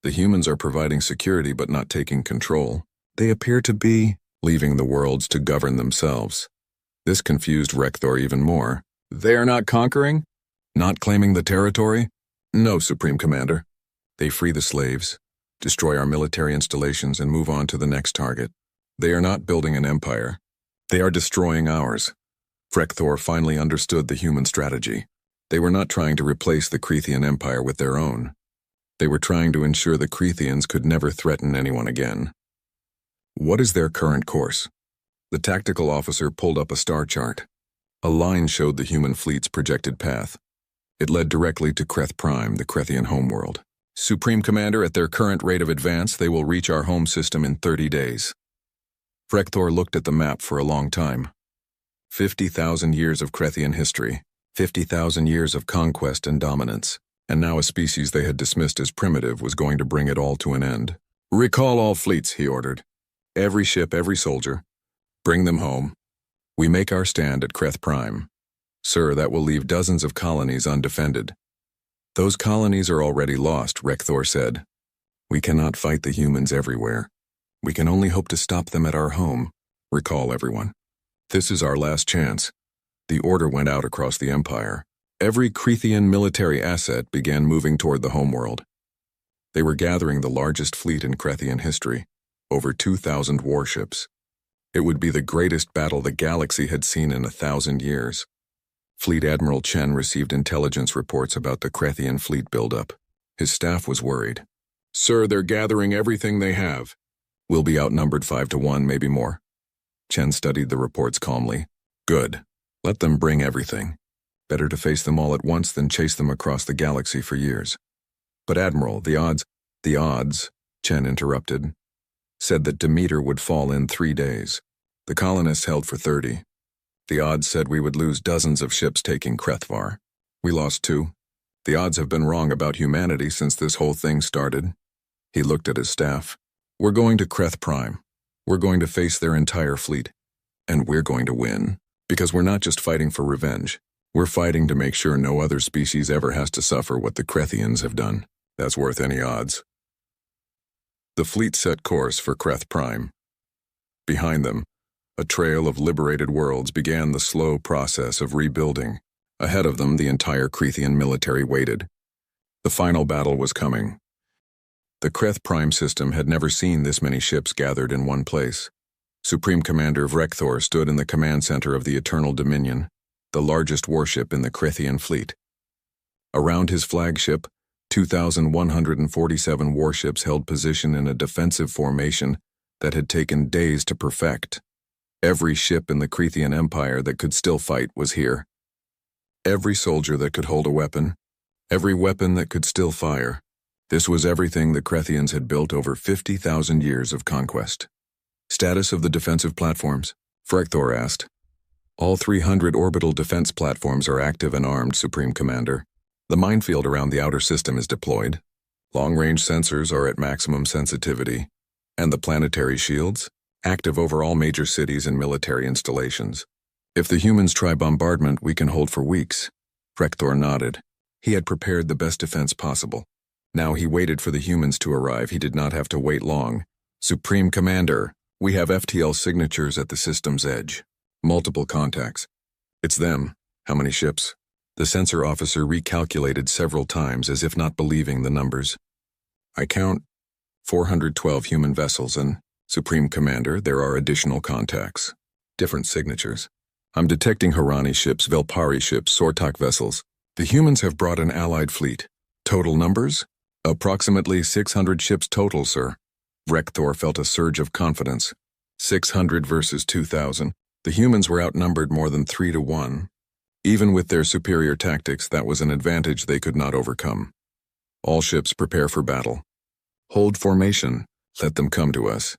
The humans are providing security but not taking control. They appear to be leaving the worlds to govern themselves. This confused Rekthor even more. They are not conquering? Not claiming the territory? No, Supreme Commander. They free the slaves, destroy our military installations, and move on to the next target. They are not building an empire. They are destroying ours. Rekthor finally understood the human strategy. They were not trying to replace the Krethian Empire with their own. They were trying to ensure the Krethians could never threaten anyone again. What is their current course? The tactical officer pulled up a star chart. A line showed the human fleet's projected path. It led directly to Kreth Prime, the Krethian homeworld. Supreme Commander, at their current rate of advance, they will reach our home system in 30 days. Rekthor looked at the map for a long time. 50,000 years of Krethian history, 50,000 years of conquest and dominance, and now a species they had dismissed as primitive was going to bring it all to an end. Recall all fleets, he ordered. Every ship, every soldier. Bring them home. We make our stand at Kreth Prime. Sir, that will leave dozens of colonies undefended. Those colonies are already lost, Rekthor said. We cannot fight the humans everywhere. We can only hope to stop them at our home. Recall, everyone. This is our last chance. The order went out across the Empire. Every Krethian military asset began moving toward the homeworld. They were gathering the largest fleet in Krethian history, over 2,000 warships. It would be the greatest battle the galaxy had seen in 1,000 years. Fleet Admiral Chen received intelligence reports about the Krethian fleet buildup. His staff was worried. Sir, they're gathering everything they have. We'll be outnumbered 5 to 1, maybe more. Chen studied the reports calmly. Good. Let them bring everything. Better to face them all at once than chase them across the galaxy for years. But Admiral, the odds, Chen interrupted, said that Demeter would fall in 3 days. The colonists held for 30. The odds said we would lose dozens of ships taking Krethvar. We lost 2. The odds have been wrong about humanity since this whole thing started. He looked at his staff. We're going to Kreth Prime. We're going to face their entire fleet. And we're going to win. Because we're not just fighting for revenge. We're fighting to make sure no other species ever has to suffer what the Krethians have done. That's worth any odds. The fleet set course for Kreth Prime. Behind them, a trail of liberated worlds began the slow process of rebuilding. Ahead of them, the entire Krethian military waited. The final battle was coming. The Kreth Prime system had never seen this many ships gathered in one place. Supreme Commander Rekthor stood in the command center of the Eternal Dominion, the largest warship in the Krethian fleet. Around his flagship, 2,147 warships held position in a defensive formation that had taken days to perfect. Every ship in the Cretan Empire that could still fight was here. Every soldier that could hold a weapon, every weapon that could still fire. This was everything the Crethians had built over 50,000 years of conquest. Status of the defensive platforms? Frekthor asked. All 300 orbital defense platforms are active and armed, Supreme Commander. The minefield around the outer system is deployed. Long-range sensors are at maximum sensitivity. And the planetary shields? Active over all major cities and military installations. If the humans try bombardment, we can hold for weeks. Frekthor nodded. He had prepared the best defense possible. Now he waited for the humans to arrive. He did not have to wait long. Supreme Commander, we have FTL signatures at the system's edge. Multiple contacts. It's them. How many ships? The sensor officer recalculated several times as if not believing the numbers. I count 412 human vessels and, Supreme Commander, there are additional contacts. Different signatures. I'm detecting Harani ships, Velpari ships, Sortak vessels. The humans have brought an allied fleet. Total numbers? Approximately 600 ships total, sir. Frekthor felt a surge of confidence. 600 versus 2,000. The humans were outnumbered more than 3 to 1. Even with their superior tactics, that was an advantage they could not overcome. All ships prepare for battle. Hold formation. Let them come to us.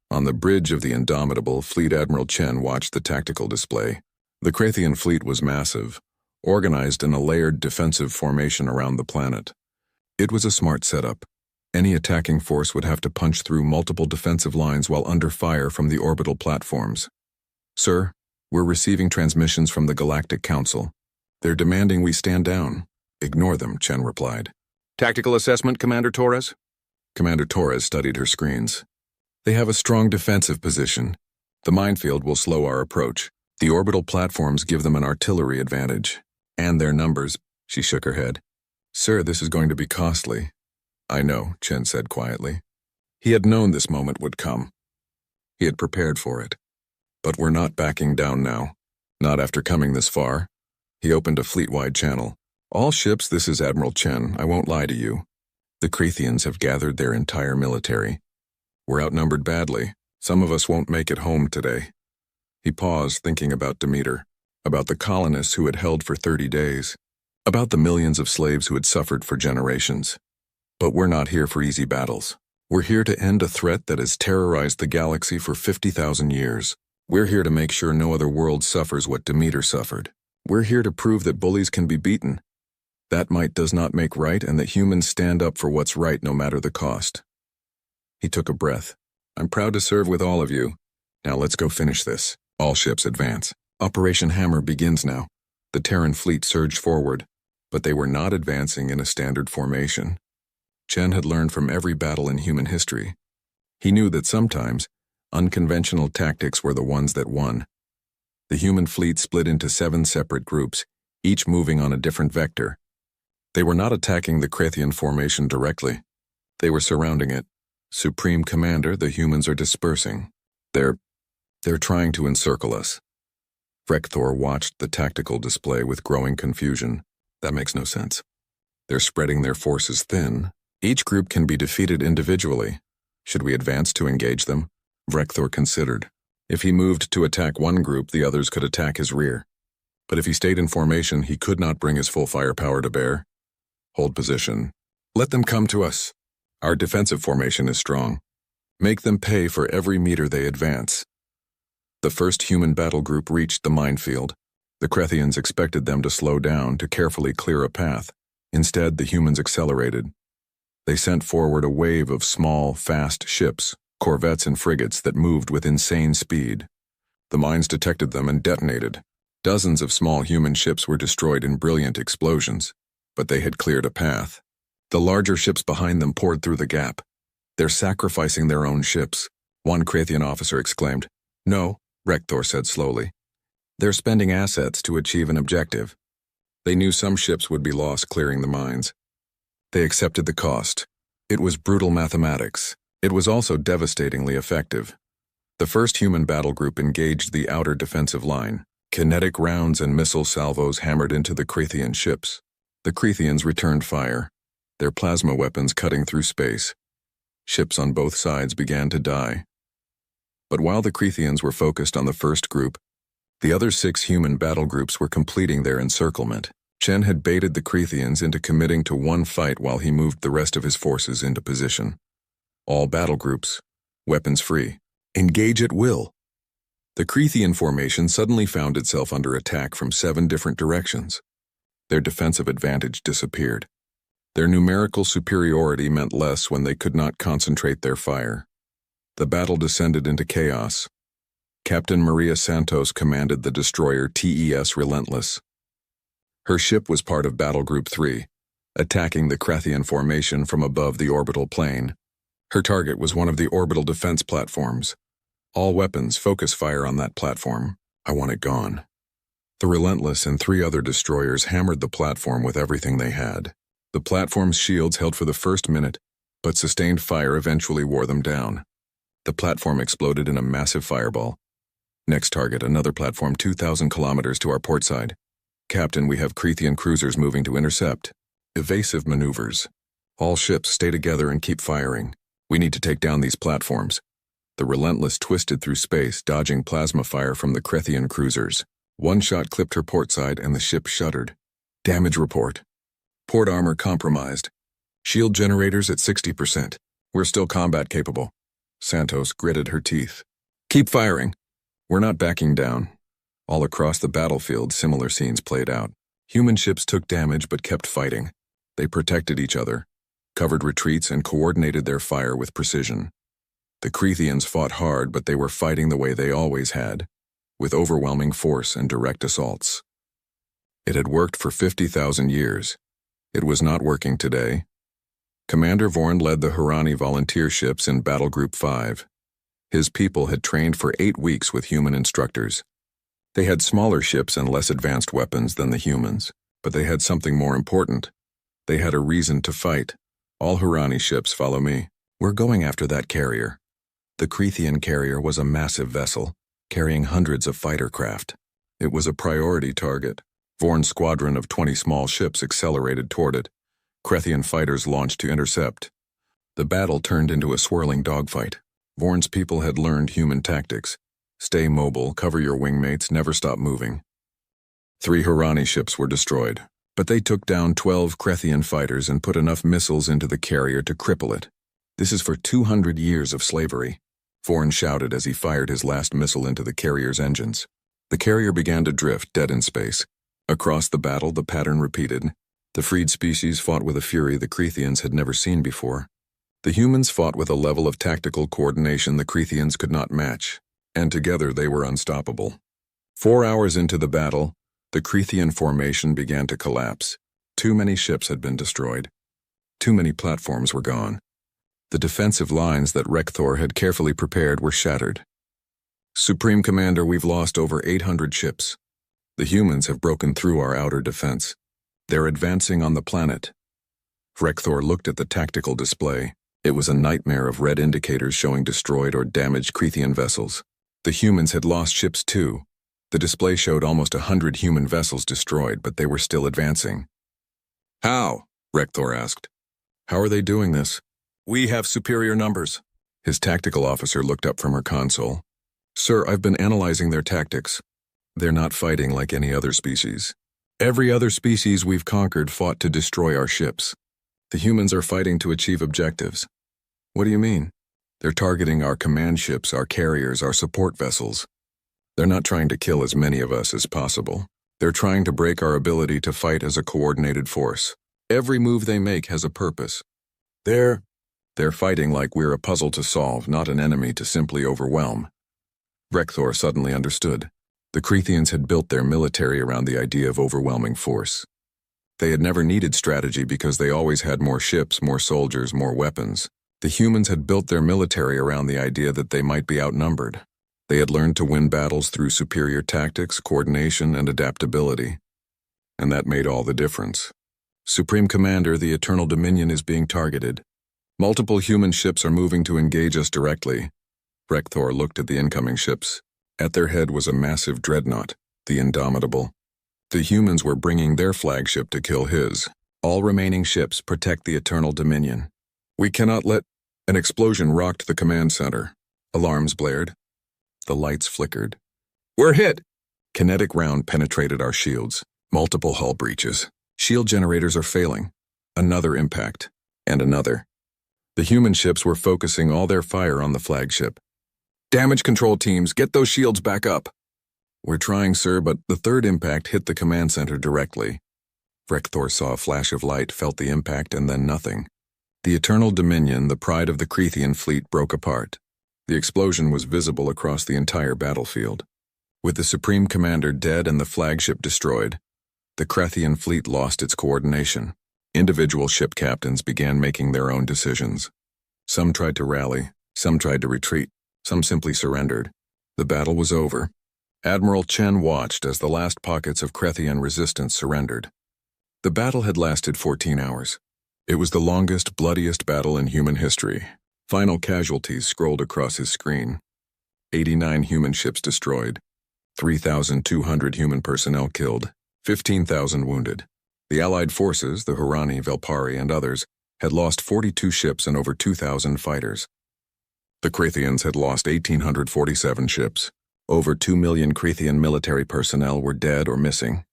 On the bridge of the Indomitable, Fleet Admiral Chen watched the tactical display. The Crethian fleet was massive, organized in a layered defensive formation around the planet. It was a smart setup. Any attacking force would have to punch through multiple defensive lines while under fire from the orbital platforms. Sir, we're receiving transmissions from the Galactic Council. They're demanding we stand down. Ignore them, Chen replied. Tactical assessment, Commander Torres? Commander Torres studied her screens. They have a strong defensive position. The minefield will slow our approach. The orbital platforms give them an artillery advantage. And their numbers, she shook her head. Sir, this is going to be costly. I know, Chen said quietly. He had known this moment would come. He had prepared for it. But we're not backing down now. Not after coming this far. He opened a fleet-wide channel. All ships, this is Admiral Chen. I won't lie to you. The Crethians have gathered their entire military. We're outnumbered badly. Some of us won't make it home today. He paused, thinking about Demeter, about the colonists who had held for 30 days, about the millions of slaves who had suffered for generations. But we're not here for easy battles. We're here to end a threat that has terrorized the galaxy for 50,000 years. We're here to make sure no other world suffers what Demeter suffered. We're here to prove that bullies can be beaten. That might does not make right, and that humans stand up for what's right no matter the cost. He took a breath. I'm proud to serve with all of you. Now let's go finish this. All ships advance. Operation Hammer begins now. The Terran fleet surged forward, but they were not advancing in a standard formation. Chen had learned from every battle in human history. He knew that sometimes, unconventional tactics were the ones that won. The human fleet split into 7 separate groups, each moving on a different vector. They were not attacking the Crethian formation directly. They were surrounding it. Supreme Commander, the humans are dispersing. They're trying to encircle us. Frekthor watched the tactical display with growing confusion. That makes no sense. They're spreading their forces thin. Each group can be defeated individually. Should we advance to engage them? Frekthor considered. If he moved to attack one group, the others could attack his rear. But if he stayed in formation, he could not bring his full firepower to bear. Hold position. Let them come to us. Our defensive formation is strong. Make them pay for every meter they advance. The first human battle group reached the minefield. The Crethians expected them to slow down, to carefully clear a path. Instead, the humans accelerated. They sent forward a wave of small, fast ships, corvettes and frigates that moved with insane speed. The mines detected them and detonated. Dozens of small human ships were destroyed in brilliant explosions, but they had cleared a path. The larger ships behind them poured through the gap. They're sacrificing their own ships, one Crethian officer exclaimed. No, Frekthor said slowly. They're spending assets to achieve an objective. They knew some ships would be lost clearing the mines. They accepted the cost. It was brutal mathematics. It was also devastatingly effective. The first human battle group engaged the outer defensive line. Kinetic rounds and missile salvos hammered into the Crethian ships. The Crethians returned fire, their plasma weapons cutting through space. Ships on both sides began to die. But while the Crethians were focused on the first group, the other 6 human battle groups were completing their encirclement. Chen had baited the Crethians into committing to one fight while he moved the rest of his forces into position. All battle groups, weapons free. Engage at will. The Crethian formation suddenly found itself under attack from 7 different directions. Their defensive advantage disappeared. Their numerical superiority meant less when they could not concentrate their fire. The battle descended into chaos. Captain Maria Santos commanded the destroyer TES Relentless. Her ship was part of Battle Group 3, attacking the Crethian formation from above the orbital plane. Her target was one of the orbital defense platforms. All weapons focus fire on that platform. I want it gone. The Relentless and 3 other destroyers hammered the platform with everything they had. The platform's shields held for the first minute, but sustained fire eventually wore them down. The platform exploded in a massive fireball. Next target, another platform 2,000 kilometers to our port side. Captain, we have Crethian cruisers moving to intercept. Evasive maneuvers. All ships stay together and keep firing. We need to take down these platforms. The Relentless twisted through space, dodging plasma fire from the Crethian cruisers. One shot clipped her port side and the ship shuddered. Damage report. Port armor compromised. Shield generators at 60%. We're still combat capable. Santos gritted her teeth. Keep firing. We're not backing down. All across the battlefield, similar scenes played out. Human ships took damage but kept fighting. They protected each other, covered retreats, and coordinated their fire with precision. The Crethians fought hard, but they were fighting the way they always had, with overwhelming force and direct assaults. It had worked for 50,000 years. It was not working today. Commander Vorn led the Hurani volunteer ships in Battle Group 5. His people had trained for 8 weeks with human instructors. They had smaller ships and less advanced weapons than the humans, but they had something more important. They had a reason to fight. All Hurani ships follow me. We're going after that carrier. The Crethian carrier was a massive vessel, carrying hundreds of fighter craft. It was a priority target. Vorn's squadron of 20 small ships accelerated toward it. Crethian fighters launched to intercept. The battle turned into a swirling dogfight. Vorn's people had learned human tactics. Stay mobile, cover your wingmates, never stop moving. 3 Hurani ships were destroyed, but they took down 12 Crethian fighters and put enough missiles into the carrier to cripple it. This is for 200 years of slavery. Vorn shouted as he fired his last missile into the carrier's engines. The carrier began to drift, dead in space. Across the battle, the pattern repeated. The freed species fought with a fury the Crethians had never seen before. The humans fought with a level of tactical coordination the Crethians could not match, and together they were unstoppable. 4 hours into the battle, the Crethian formation began to collapse. Too many ships had been destroyed. Too many platforms were gone. The defensive lines that Rekthor had carefully prepared were shattered. Supreme Commander, we've lost over 800 ships. The humans have broken through our outer defense. They're advancing on the planet. Rekthor looked at the tactical display. It was a nightmare of red indicators showing destroyed or damaged Crethian vessels. The humans had lost ships too. The display showed almost 100 human vessels destroyed, but they were still advancing. How? Rekthor asked. How are they doing this? We have superior numbers. His tactical officer looked up from her console. Sir, I've been analyzing their tactics. They're not fighting like any other species. Every other species we've conquered fought to destroy our ships. The humans are fighting to achieve objectives. What do you mean? They're targeting our command ships, our carriers, our support vessels. They're not trying to kill as many of us as possible. They're trying to break our ability to fight as a coordinated force. Every move they make has a purpose. They're fighting like we're a puzzle to solve, not an enemy to simply overwhelm. Rekthor suddenly understood. The Crethians had built their military around the idea of overwhelming force. They had never needed strategy because they always had more ships, more soldiers, more weapons. The humans had built their military around the idea that they might be outnumbered. They had learned to win battles through superior tactics, coordination, and adaptability. And that made all the difference. Supreme Commander, the Eternal Dominion is being targeted. Multiple human ships are moving to engage us directly. Rekthor looked at the incoming ships. At their head was a massive dreadnought, the Indomitable. The humans were bringing their flagship to kill his. All remaining ships protect the Eternal Dominion. We cannot let... An explosion rocked the command center. Alarms blared. The lights flickered. We're hit! Kinetic round penetrated our shields. Multiple hull breaches. Shield generators are failing. Another impact. And another. The human ships were focusing all their fire on the flagship. Damage control teams, get those shields back up. We're trying, sir, but the third impact hit the command center directly. Vrekthor saw a flash of light, felt the impact, and then nothing. The Eternal Dominion, the pride of the Crethian fleet, broke apart. The explosion was visible across the entire battlefield. With the Supreme Commander dead and the flagship destroyed, the Crethian fleet lost its coordination. Individual ship captains began making their own decisions. Some tried to rally, some tried to retreat, some simply surrendered. The battle was over. Admiral Chen watched as the last pockets of Crethian resistance surrendered. The battle had lasted 14 hours. It was the longest, bloodiest battle in human history. Final casualties scrolled across his screen. 89 human ships destroyed, 3,200 human personnel killed, 15,000 wounded. The Allied forces, the Hurani, Velpari, and others, had lost 42 ships and over 2,000 fighters. The Crethians had lost 1,847 ships. Over 2 million Crethian military personnel were dead or missing.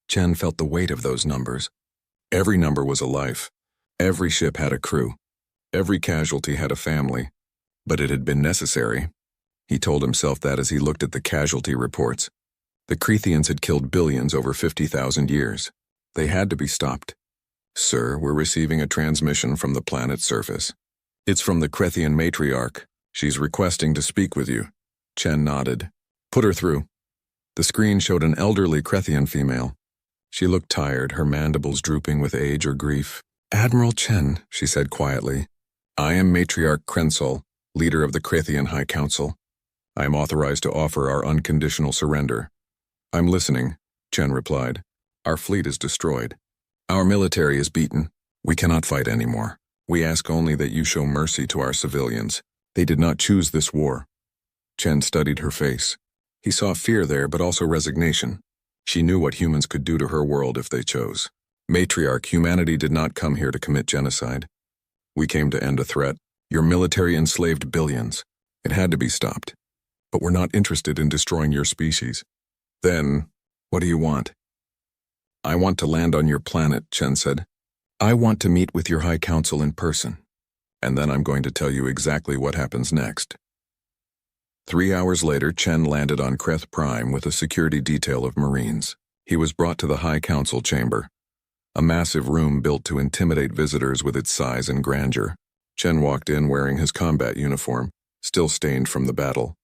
Chen felt the weight of those numbers. Every number was a life. Every ship had a crew. Every casualty had a family. But it had been necessary. He told himself that as he looked at the casualty reports. The Crethians had killed billions over 50,000 years. They had to be stopped. Sir, we're receiving a transmission from the planet's surface. It's from the Crethian matriarch. She's requesting to speak with you. Chen nodded. Put her through. The screen showed an elderly Crethian female. She looked tired, her mandibles drooping with age or grief. Admiral Chen, she said quietly. I am Matriarch Krensol, leader of the Crethian High Council. I am authorized to offer our unconditional surrender. I'm listening, Chen replied. Our fleet is destroyed. Our military is beaten. We cannot fight anymore. We ask only that you show mercy to our civilians. They did not choose this war. Chen studied her face. He saw fear there, but also resignation. She knew what humans could do to her world if they chose. Matriarch, humanity did not come here to commit genocide. We came to end a threat. Your military enslaved billions. It had to be stopped. But we're not interested in destroying your species. Then, what do you want? I want to land on your planet, Chen said. I want to meet with your High Council in person. And then I'm going to tell you exactly what happens next. 3 hours later, Chen landed on Creth Prime with a security detail of Marines. He was brought to the High Council chamber, a massive room built to intimidate visitors with its size and grandeur. Chen walked in wearing his combat uniform, still stained from the battle.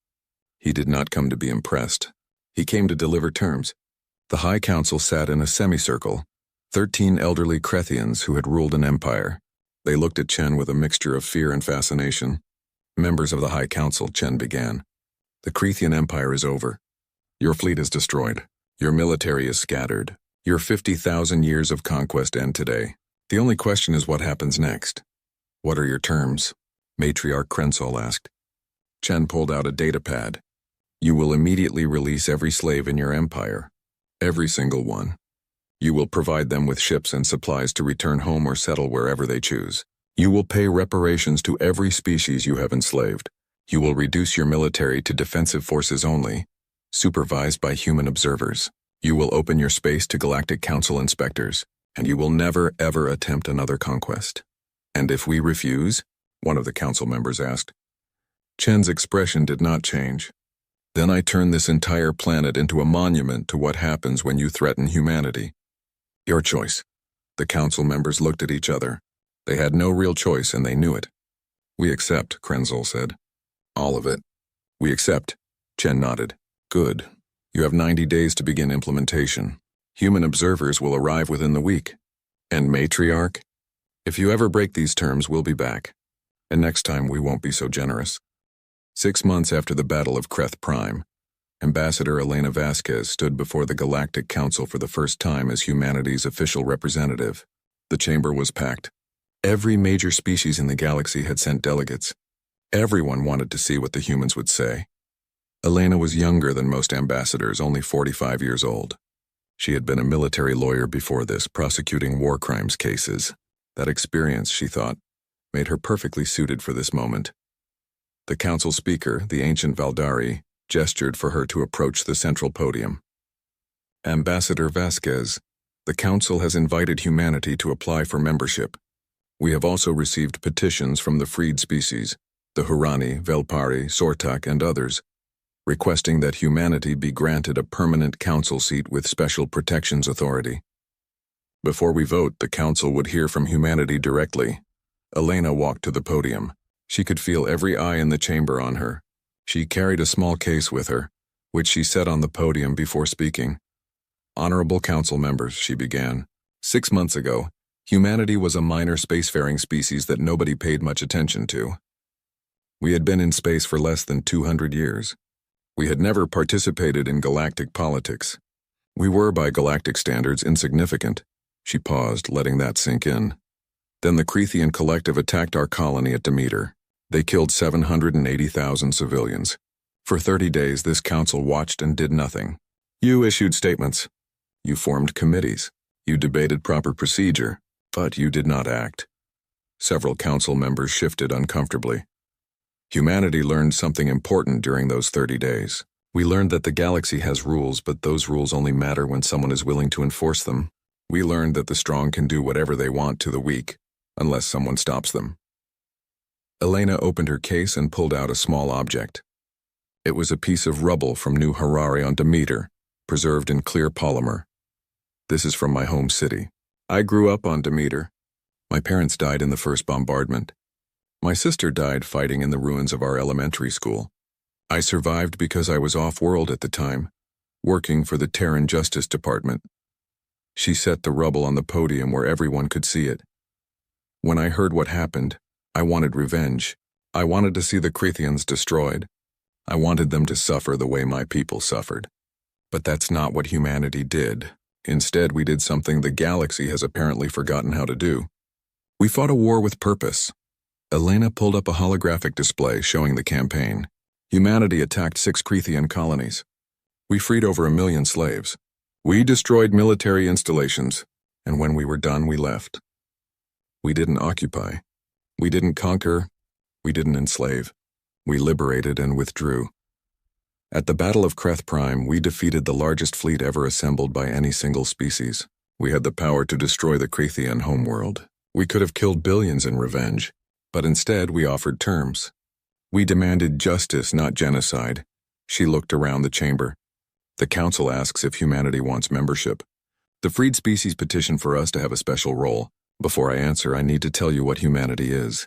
He did not come to be impressed. He came to deliver terms. The High Council sat in a semicircle, 13 elderly Crethians who had ruled an empire. They looked at Chen with a mixture of fear and fascination. Members of the High Council, Chen began. The Crethian Empire is over. Your fleet is destroyed. Your military is scattered. Your 50,000 years of conquest end today. The only question is what happens next. What are your terms? Matriarch Krensol asked. Chen pulled out a datapad. You will immediately release every slave in your empire. Every single one. You will provide them with ships and supplies to return home or settle wherever they choose. You will pay reparations to every species you have enslaved. You will reduce your military to defensive forces only, supervised by human observers. You will open your space to Galactic Council inspectors, and you will never, ever attempt another conquest. And if we refuse? One of the council members asked. Chen's expression did not change. Then I turn this entire planet into a monument to what happens when you threaten humanity. Your choice. The council members looked at each other. They had no real choice, and they knew it. We accept, Krensol said. All of it. We accept. Chen nodded. Good. You have 90 days to begin implementation. Human observers will arrive within the week. And Matriarch? If you ever break these terms, we'll be back. And next time we won't be so generous. 6 months after the Battle of Creth Prime, Ambassador Elena Vasquez stood before the Galactic Council for the first time as humanity's official representative. The chamber was packed. Every major species in the galaxy had sent delegates. Everyone wanted to see what the humans would say. Elena was younger than most ambassadors, only 45 years old. She had been a military lawyer before this, prosecuting war crimes cases. That experience, she thought, made her perfectly suited for this moment. The council speaker, the ancient Valdari, gestured for her to approach the central podium. Ambassador Vasquez, the council has invited humanity to apply for membership. We have also received petitions from the freed species, the Hurani, Velpari, Sortak, and others, requesting that humanity be granted a permanent council seat with special protections authority. Before we vote, the council would hear from humanity directly. Elena walked to the podium. She could feel every eye in the chamber on her. She carried a small case with her, which she set on the podium before speaking. Honorable council members, she began. 6 months ago, humanity was a minor spacefaring species that nobody paid much attention to. We had been in space for less than 200 years. We had never participated in galactic politics. We were, by galactic standards, insignificant. She paused, letting that sink in. Then the Crethian collective attacked our colony at Demeter. They killed 780,000 civilians. For 30 days, this council watched and did nothing. You issued statements. You formed committees. You debated proper procedure, but you did not act. Several council members shifted uncomfortably. Humanity learned something important during those 30 days. We learned that the galaxy has rules, but those rules only matter when someone is willing to enforce them. We learned that the strong can do whatever they want to the weak, unless someone stops them. Elena opened her case and pulled out a small object. It was a piece of rubble from New Harare on Demeter, preserved in clear polymer. This is from my home city. I grew up on Demeter. My parents died in the first bombardment. My sister died fighting in the ruins of our elementary school. I survived because I was off-world at the time, working for the Terran Justice Department. She set the rubble on the podium where everyone could see it. When I heard what happened, I wanted revenge. I wanted to see the Crethians destroyed. I wanted them to suffer the way my people suffered. But that's not what humanity did. Instead, we did something the galaxy has apparently forgotten how to do. We fought a war with purpose. Elena pulled up a holographic display showing the campaign. Humanity attacked 6 Crethian colonies. We freed over 1 million slaves. We destroyed military installations, and when we were done, we left. We didn't occupy. We didn't conquer. We didn't enslave. We liberated and withdrew. At the Battle of Creth Prime, we defeated the largest fleet ever assembled by any single species. We had the power to destroy the Crethian homeworld. We could have killed billions in revenge, but instead we offered terms. We demanded justice, not genocide. She looked around the chamber. The council asks if humanity wants membership. The freed species petition for us to have a special role. Before I answer, I need to tell you what humanity is.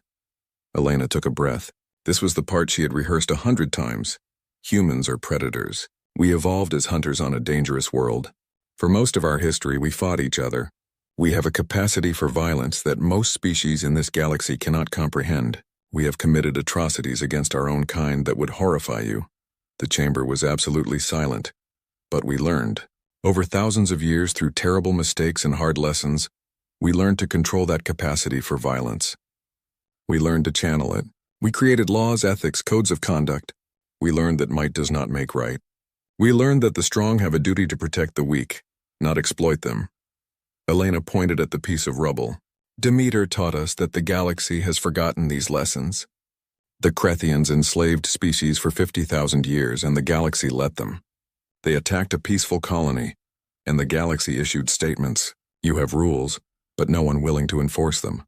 Elena took a breath. This was the part she had rehearsed 100 times. Humans are predators. We evolved as hunters on a dangerous world. For most of our history, we fought each other. We have a capacity for violence that most species in this galaxy cannot comprehend. We have committed atrocities against our own kind that would horrify you. The chamber was absolutely silent. But we learned. Over thousands of years, through terrible mistakes and hard lessons, we learned to control that capacity for violence. We learned to channel it. We created laws, ethics, codes of conduct. We learned that might does not make right. We learned that the strong have a duty to protect the weak, not exploit them. Elena pointed at the piece of rubble. Demeter taught us that the galaxy has forgotten these lessons. The Crethians enslaved species for 50,000 years, and the galaxy let them. They attacked a peaceful colony, and the galaxy issued statements. You have rules, but no one willing to enforce them.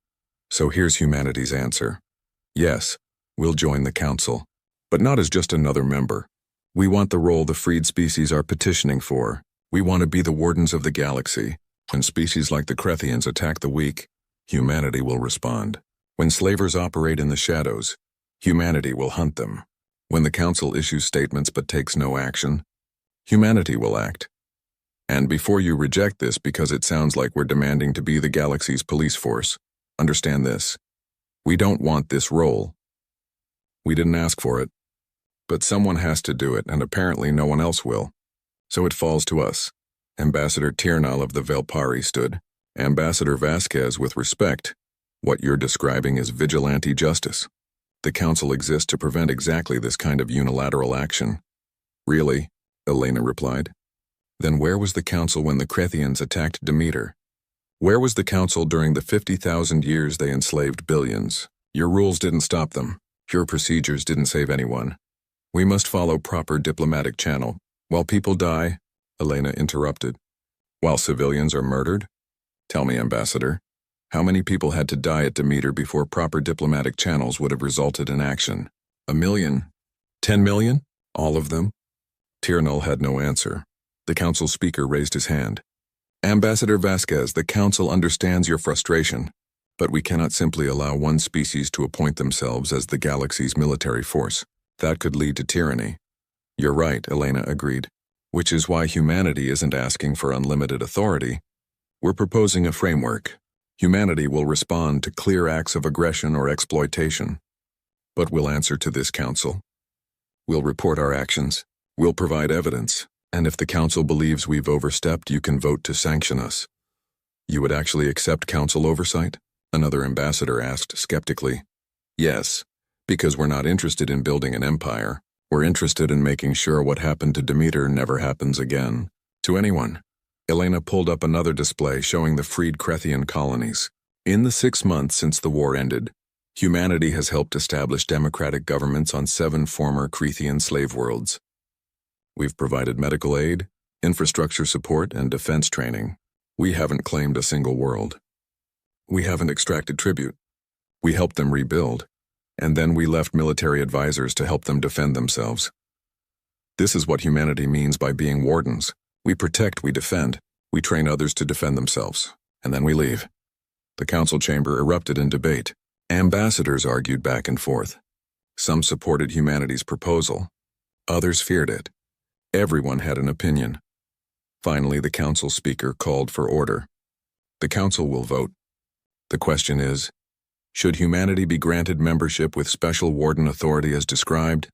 So here's humanity's answer. Yes, we'll join the council, but not as just another member. We want the role the freed species are petitioning for. We want to be the wardens of the galaxy. When species like the Crethians attack the weak, humanity will respond. When slavers operate in the shadows, humanity will hunt them. When the council issues statements but takes no action, humanity will act. And before you reject this because it sounds like we're demanding to be the galaxy's police force, understand this. We don't want this role. We didn't ask for it. But someone has to do it, and apparently no one else will. So it falls to us. Ambassador Tiernal of the Velpari stood. Ambassador Vasquez, with respect, what you're describing is vigilante justice. The council exists to prevent exactly this kind of unilateral action. Really? Elena replied. Then where was the council when the Crethians attacked Demeter? Where was the council during the 50,000 years they enslaved billions? Your rules didn't stop them. Your procedures didn't save anyone. We must follow proper diplomatic channel. While people die, Elena interrupted. While civilians are murdered? Tell me, Ambassador, how many people had to die at Demeter before proper diplomatic channels would have resulted in action? 1 million? 10 million? All of them? Tyrnal had no answer. The council speaker raised his hand. Ambassador Vasquez, the council understands your frustration, but we cannot simply allow one species to appoint themselves as the galaxy's military force. That could lead to tyranny. You're right, Elena agreed, which is why humanity isn't asking for unlimited authority. We're proposing a framework. Humanity will respond to clear acts of aggression or exploitation. But we'll answer to this council. We'll report our actions. We'll provide evidence. And if the council believes we've overstepped, you can vote to sanction us. You would actually accept council oversight? Another ambassador asked skeptically. Yes, because we're not interested in building an empire. We're interested in making sure what happened to Demeter never happens again. To anyone. Elena pulled up another display showing the freed Crethian colonies. In the 6 months since the war ended, humanity has helped establish democratic governments on 7 former Crethian slave worlds. We've provided medical aid, infrastructure support, and defense training. We haven't claimed a single world. We haven't extracted tribute. We helped them rebuild, and then we left military advisors to help them defend themselves. This is what humanity means by being wardens. We protect, we defend, we train others to defend themselves, and then we leave. The council chamber erupted in debate. Ambassadors argued back and forth. Some supported humanity's proposal. Others feared it. Everyone had an opinion. Finally, the council speaker called for order. The council will vote. The question is, should humanity be granted membership with special warden authority as described?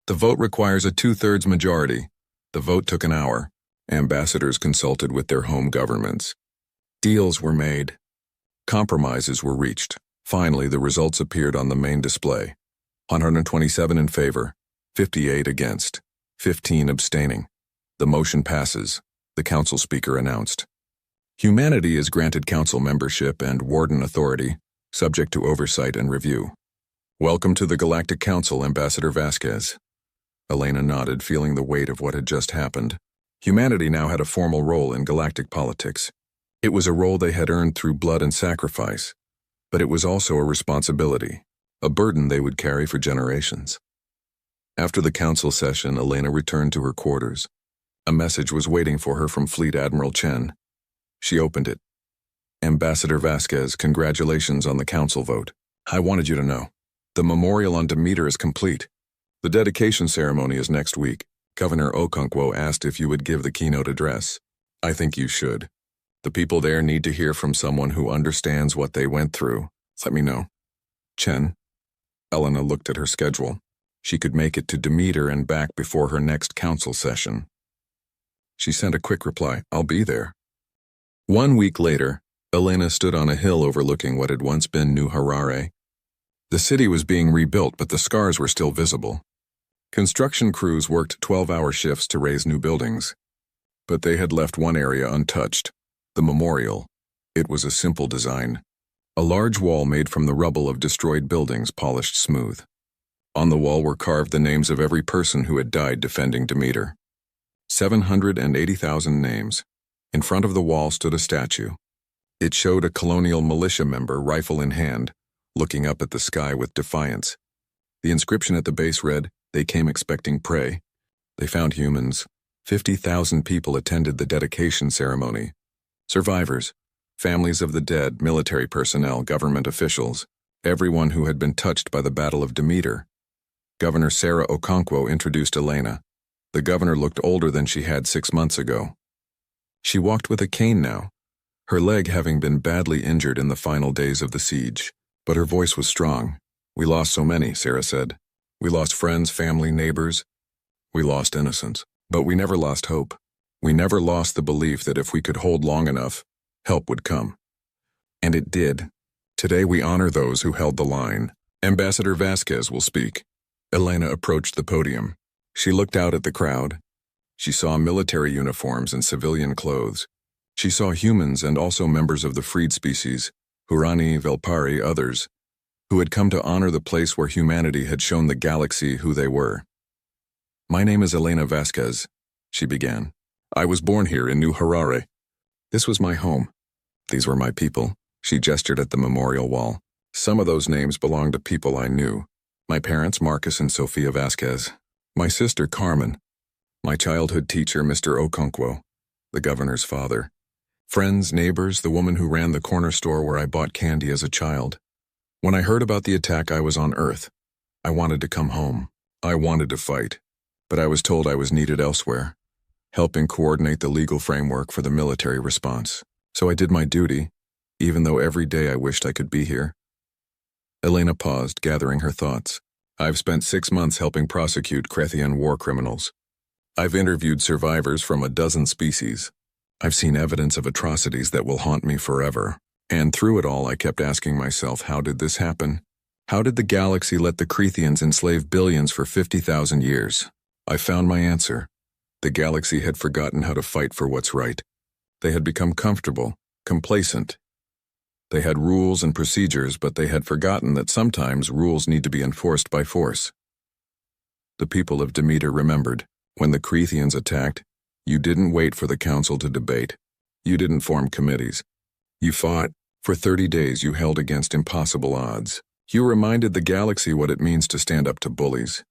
The vote requires a 2/3 majority. The vote took an hour. Ambassadors consulted with their home governments. Deals were made. Compromises were reached. Finally, the results appeared on the main display. 127 in favor, 58 against, 15 abstaining. The motion passes, the council speaker announced. Humanity is granted council membership and warden authority, subject to oversight and review. Welcome to the Galactic Council, Ambassador Vasquez. Elena nodded, feeling the weight of what had just happened. Humanity now had a formal role in galactic politics. It was a role they had earned through blood and sacrifice, but it was also a responsibility, a burden they would carry for generations. After the council session, Elena returned to her quarters. A message was waiting for her from Fleet Admiral Chen. She opened it. Ambassador Vasquez, congratulations on the council vote. I wanted you to know. The memorial on Demeter is complete. The dedication ceremony is next week. Governor Okonkwo asked if you would give the keynote address. I think you should. The people there need to hear from someone who understands what they went through. Let me know. Chen. Elena looked at her schedule. She could make it to Demeter and back before her next council session. She sent a quick reply, I'll be there. 1 week later, Elena stood on a hill overlooking what had once been New Harare. The city was being rebuilt, but the scars were still visible. Construction crews worked 12-hour shifts to raise new buildings. But they had left one area untouched, the memorial. It was a simple design. A large wall made from the rubble of destroyed buildings, polished smooth. On the wall were carved the names of every person who had died defending Demeter. 780,000 names. In front of the wall stood a statue. It showed a colonial militia member, rifle in hand, looking up at the sky with defiance. The inscription at the base read, "They came expecting prey. They found humans." 50,000 people attended the dedication ceremony. Survivors, families of the dead, military personnel, government officials, everyone who had been touched by the Battle of Demeter. Governor Sarah Okonkwo introduced Elena. The governor looked older than she had 6 months ago. She walked with a cane now, her leg having been badly injured in the final days of the siege. But her voice was strong. "We lost so many," Sarah said. "We lost friends, family, neighbors. We lost innocence. But we never lost hope. We never lost the belief that if we could hold long enough, help would come. And it did. Today we honor those who held the line. Ambassador Vasquez will speak." Elena approached the podium. She looked out at the crowd. She saw military uniforms and civilian clothes. She saw humans and also members of the freed species, Hurani, Velpari, others, who had come to honor the place where humanity had shown the galaxy who they were. "My name is Elena Vasquez," she began. "I was born here in New Harare. This was my home. These were my people." She gestured at the memorial wall. "Some of those names belonged to people I knew. My parents, Marcus and Sofia Vasquez. My sister, Carmen. My childhood teacher, Mr. Okonkwo, the governor's father. Friends, neighbors, the woman who ran the corner store where I bought candy as a child. When I heard about the attack, I was on Earth. I wanted to come home. I wanted to fight. But I was told I was needed elsewhere, helping coordinate the legal framework for the military response. So I did my duty, even though every day I wished I could be here." Elena paused, gathering her thoughts. "I've spent 6 months helping prosecute Crethian war criminals. I've interviewed survivors from a dozen species. I've seen evidence of atrocities that will haunt me forever. And through it all, I kept asking myself, how did this happen? How did the galaxy let the Crethians enslave billions for 50,000 years? I found my answer. The galaxy had forgotten how to fight for what's right. They had become comfortable, complacent. They had rules and procedures, but they had forgotten that sometimes rules need to be enforced by force. The people of Demeter remembered. When the Crethians attacked, you didn't wait for the council to debate. You didn't form committees. You fought. For 30 days you held against impossible odds. You reminded the galaxy what it means to stand up to bullies.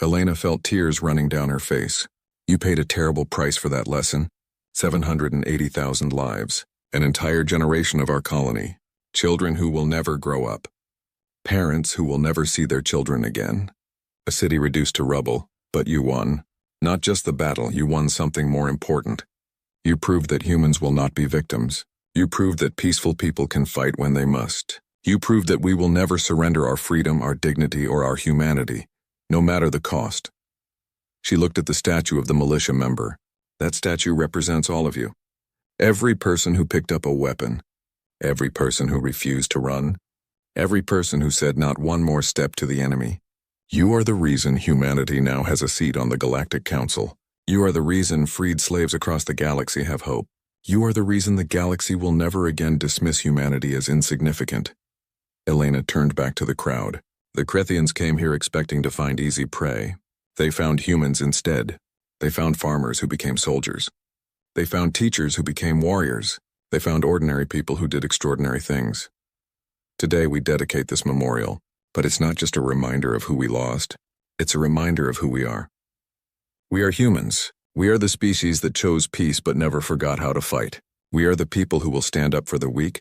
Elena felt tears running down her face. You paid a terrible price for that lesson. 780,000 lives. An entire generation of our colony. Children who will never grow up. Parents who will never see their children again. A city reduced to rubble, but you won. Not just the battle, you won something more important. You proved that humans will not be victims. You proved that peaceful people can fight when they must. You proved that we will never surrender our freedom, our dignity, or our humanity, no matter the cost." She looked at the statue of the militia member. That statue represents all of you. Every person who picked up a weapon. Every person who refused to run. Every person who said not one more step to the enemy. You are the reason humanity now has a seat on the Galactic Council. You are the reason freed slaves across the galaxy have hope. You are the reason the galaxy will never again dismiss humanity as insignificant. Elena turned back to the crowd. The Crethians came here expecting to find easy prey. They found humans instead. They found farmers who became soldiers. They found teachers who became warriors. They found ordinary people who did extraordinary things. Today we dedicate this memorial, but it's not just a reminder of who we lost. It's a reminder of who we are. We are humans. We are the species that chose peace but never forgot how to fight. We are the people who will stand up for the weak,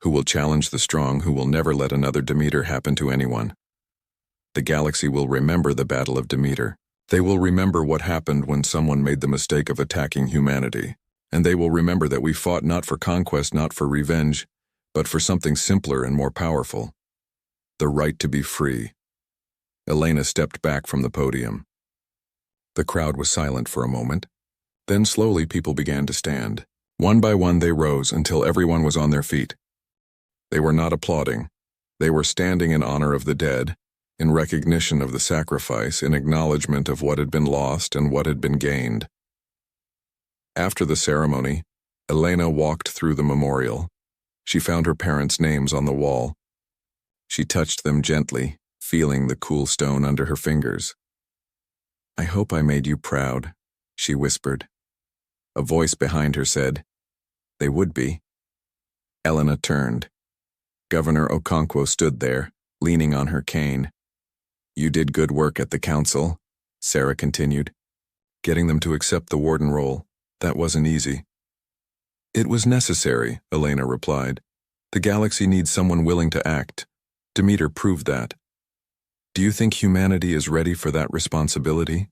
who will challenge the strong, who will never let another Demeter happen to anyone. The galaxy will remember the Battle of Demeter. They will remember what happened when someone made the mistake of attacking humanity. And they will remember that we fought not for conquest, not for revenge, but for something simpler and more powerful. The right to be free. Elena stepped back from the podium. The crowd was silent for a moment. Then slowly people began to stand. One by one they rose until everyone was on their feet. They were not applauding. They were standing in honor of the dead, in recognition of the sacrifice, in acknowledgement of what had been lost and what had been gained. After the ceremony, Elena walked through the memorial. She found her parents' names on the wall. She touched them gently, feeling the cool stone under her fingers. "I hope I made you proud," she whispered. A voice behind her said, "They would be." Elena turned. Governor Okonkwo stood there, leaning on her cane. "You did good work at the council," Sarah continued. "Getting them to accept the warden role, that wasn't easy." "It was necessary," Elena replied. "The galaxy needs someone willing to act. Demeter proved that. Do you think humanity is ready for that responsibility?"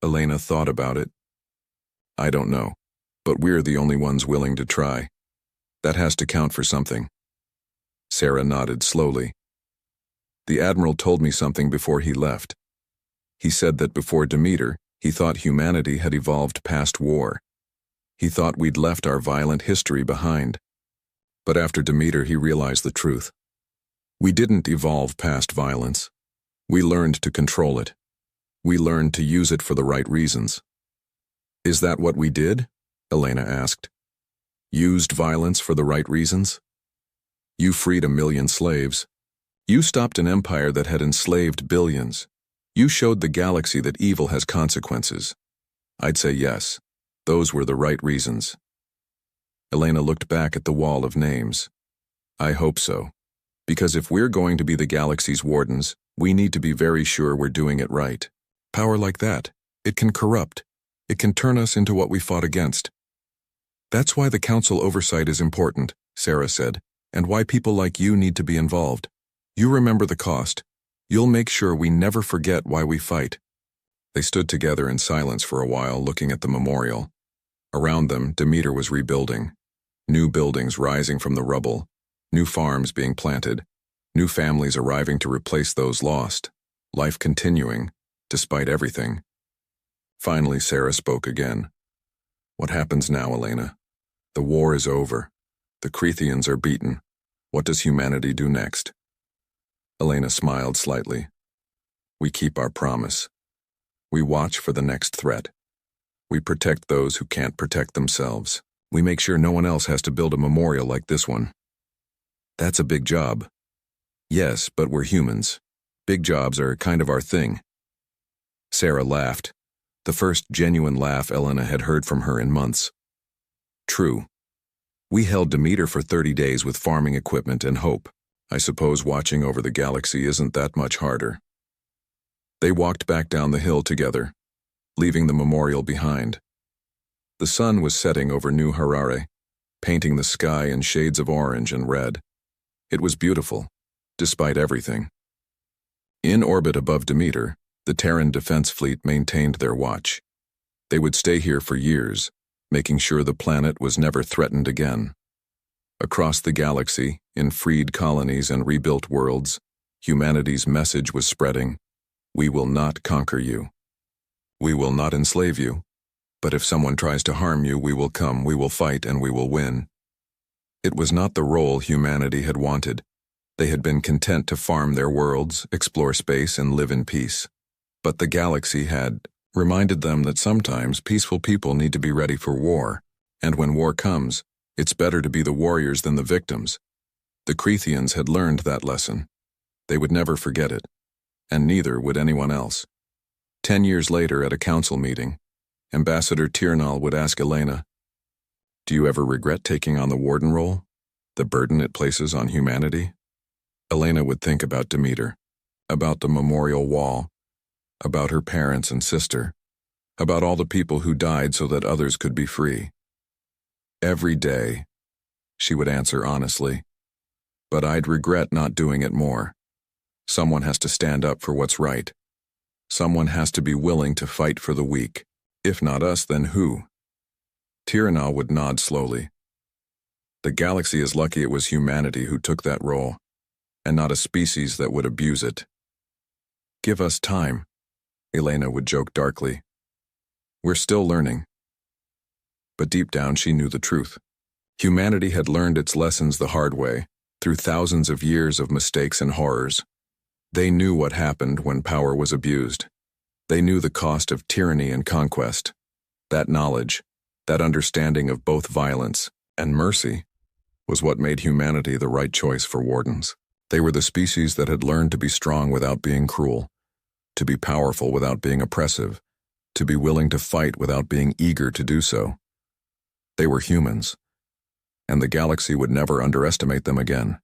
Elena thought about it. "I don't know, but we're the only ones willing to try. That has to count for something." Sarah nodded slowly. "The Admiral told me something before he left. He said that before Demeter, he thought humanity had evolved past war. He thought we'd left our violent history behind. But after Demeter, he realized the truth. We didn't evolve past violence. We learned to control it. We learned to use it for the right reasons. Is that what we did? Elena asked. Used violence for the right reasons? You freed 1 million slaves. You stopped an empire that had enslaved billions. You showed the galaxy that evil has consequences. I'd say yes, those were the right reasons. Elena looked back at the wall of names. I hope so. Because if we're going to be the galaxy's wardens, we need to be very sure we're doing it right. Power like that, it can corrupt. It can turn us into what we fought against. That's why the council oversight is important, Sarah said, and why people like you need to be involved. You remember the cost. You'll make sure we never forget why we fight. They stood together in silence for a while, looking at the memorial. Around them, Demeter was rebuilding. New buildings rising from the rubble, new farms being planted, new families arriving to replace those lost, life continuing, despite everything. Finally, Sarah spoke again. What happens now, Elena? The war is over. The Crethians are beaten. What does humanity do next? Elena smiled slightly. We keep our promise. We watch for the next threat. We protect those who can't protect themselves. We make sure no one else has to build a memorial like this one. That's a big job. Yes, but we're humans. Big jobs are kind of our thing. Sarah laughed, the first genuine laugh Elena had heard from her in months. True. We held Demeter for 30 days with farming equipment and hope. I suppose watching over the galaxy isn't that much harder. They walked back down the hill together, leaving the memorial behind. The sun was setting over New Harare, painting the sky in shades of orange and red. It was beautiful, despite everything. In orbit above Demeter, the Terran Defense Fleet maintained their watch. They would stay here for years, making sure the planet was never threatened again. Across the galaxy, in freed colonies and rebuilt worlds, humanity's message was spreading. We will not conquer you. We will not enslave you. But if someone tries to harm you, we will come, we will fight, and we will win. It was not the role humanity had wanted. They had been content to farm their worlds, explore space, and live in peace. But the galaxy had reminded them that sometimes peaceful people need to be ready for war, and when war comes, it's better to be the warriors than the victims. The Crethians had learned that lesson. They would never forget it, and neither would anyone else. 10 years later at a council meeting, Ambassador Tyrnal would ask Elena, "Do you ever regret taking on the warden role? The burden it places on humanity?" Elena would think about Demeter, about the memorial wall, about her parents and sister, about all the people who died so that others could be free. Every day, she would answer honestly, but I'd regret not doing it more. Someone has to stand up for what's right. Someone has to be willing to fight for the weak. If not us, then who? Tyrnal would nod slowly. The galaxy is lucky it was humanity who took that role, and not a species that would abuse it. Give us time, Elena would joke darkly. We're still learning. But deep down she knew the truth. Humanity had learned its lessons the hard way, through thousands of years of mistakes and horrors. They knew what happened when power was abused. They knew the cost of tyranny and conquest. That knowledge, that understanding of both violence and mercy, was what made humanity the right choice for wardens. They were the species that had learned to be strong without being cruel, to be powerful without being oppressive, to be willing to fight without being eager to do so. They were humans, and the galaxy would never underestimate them again.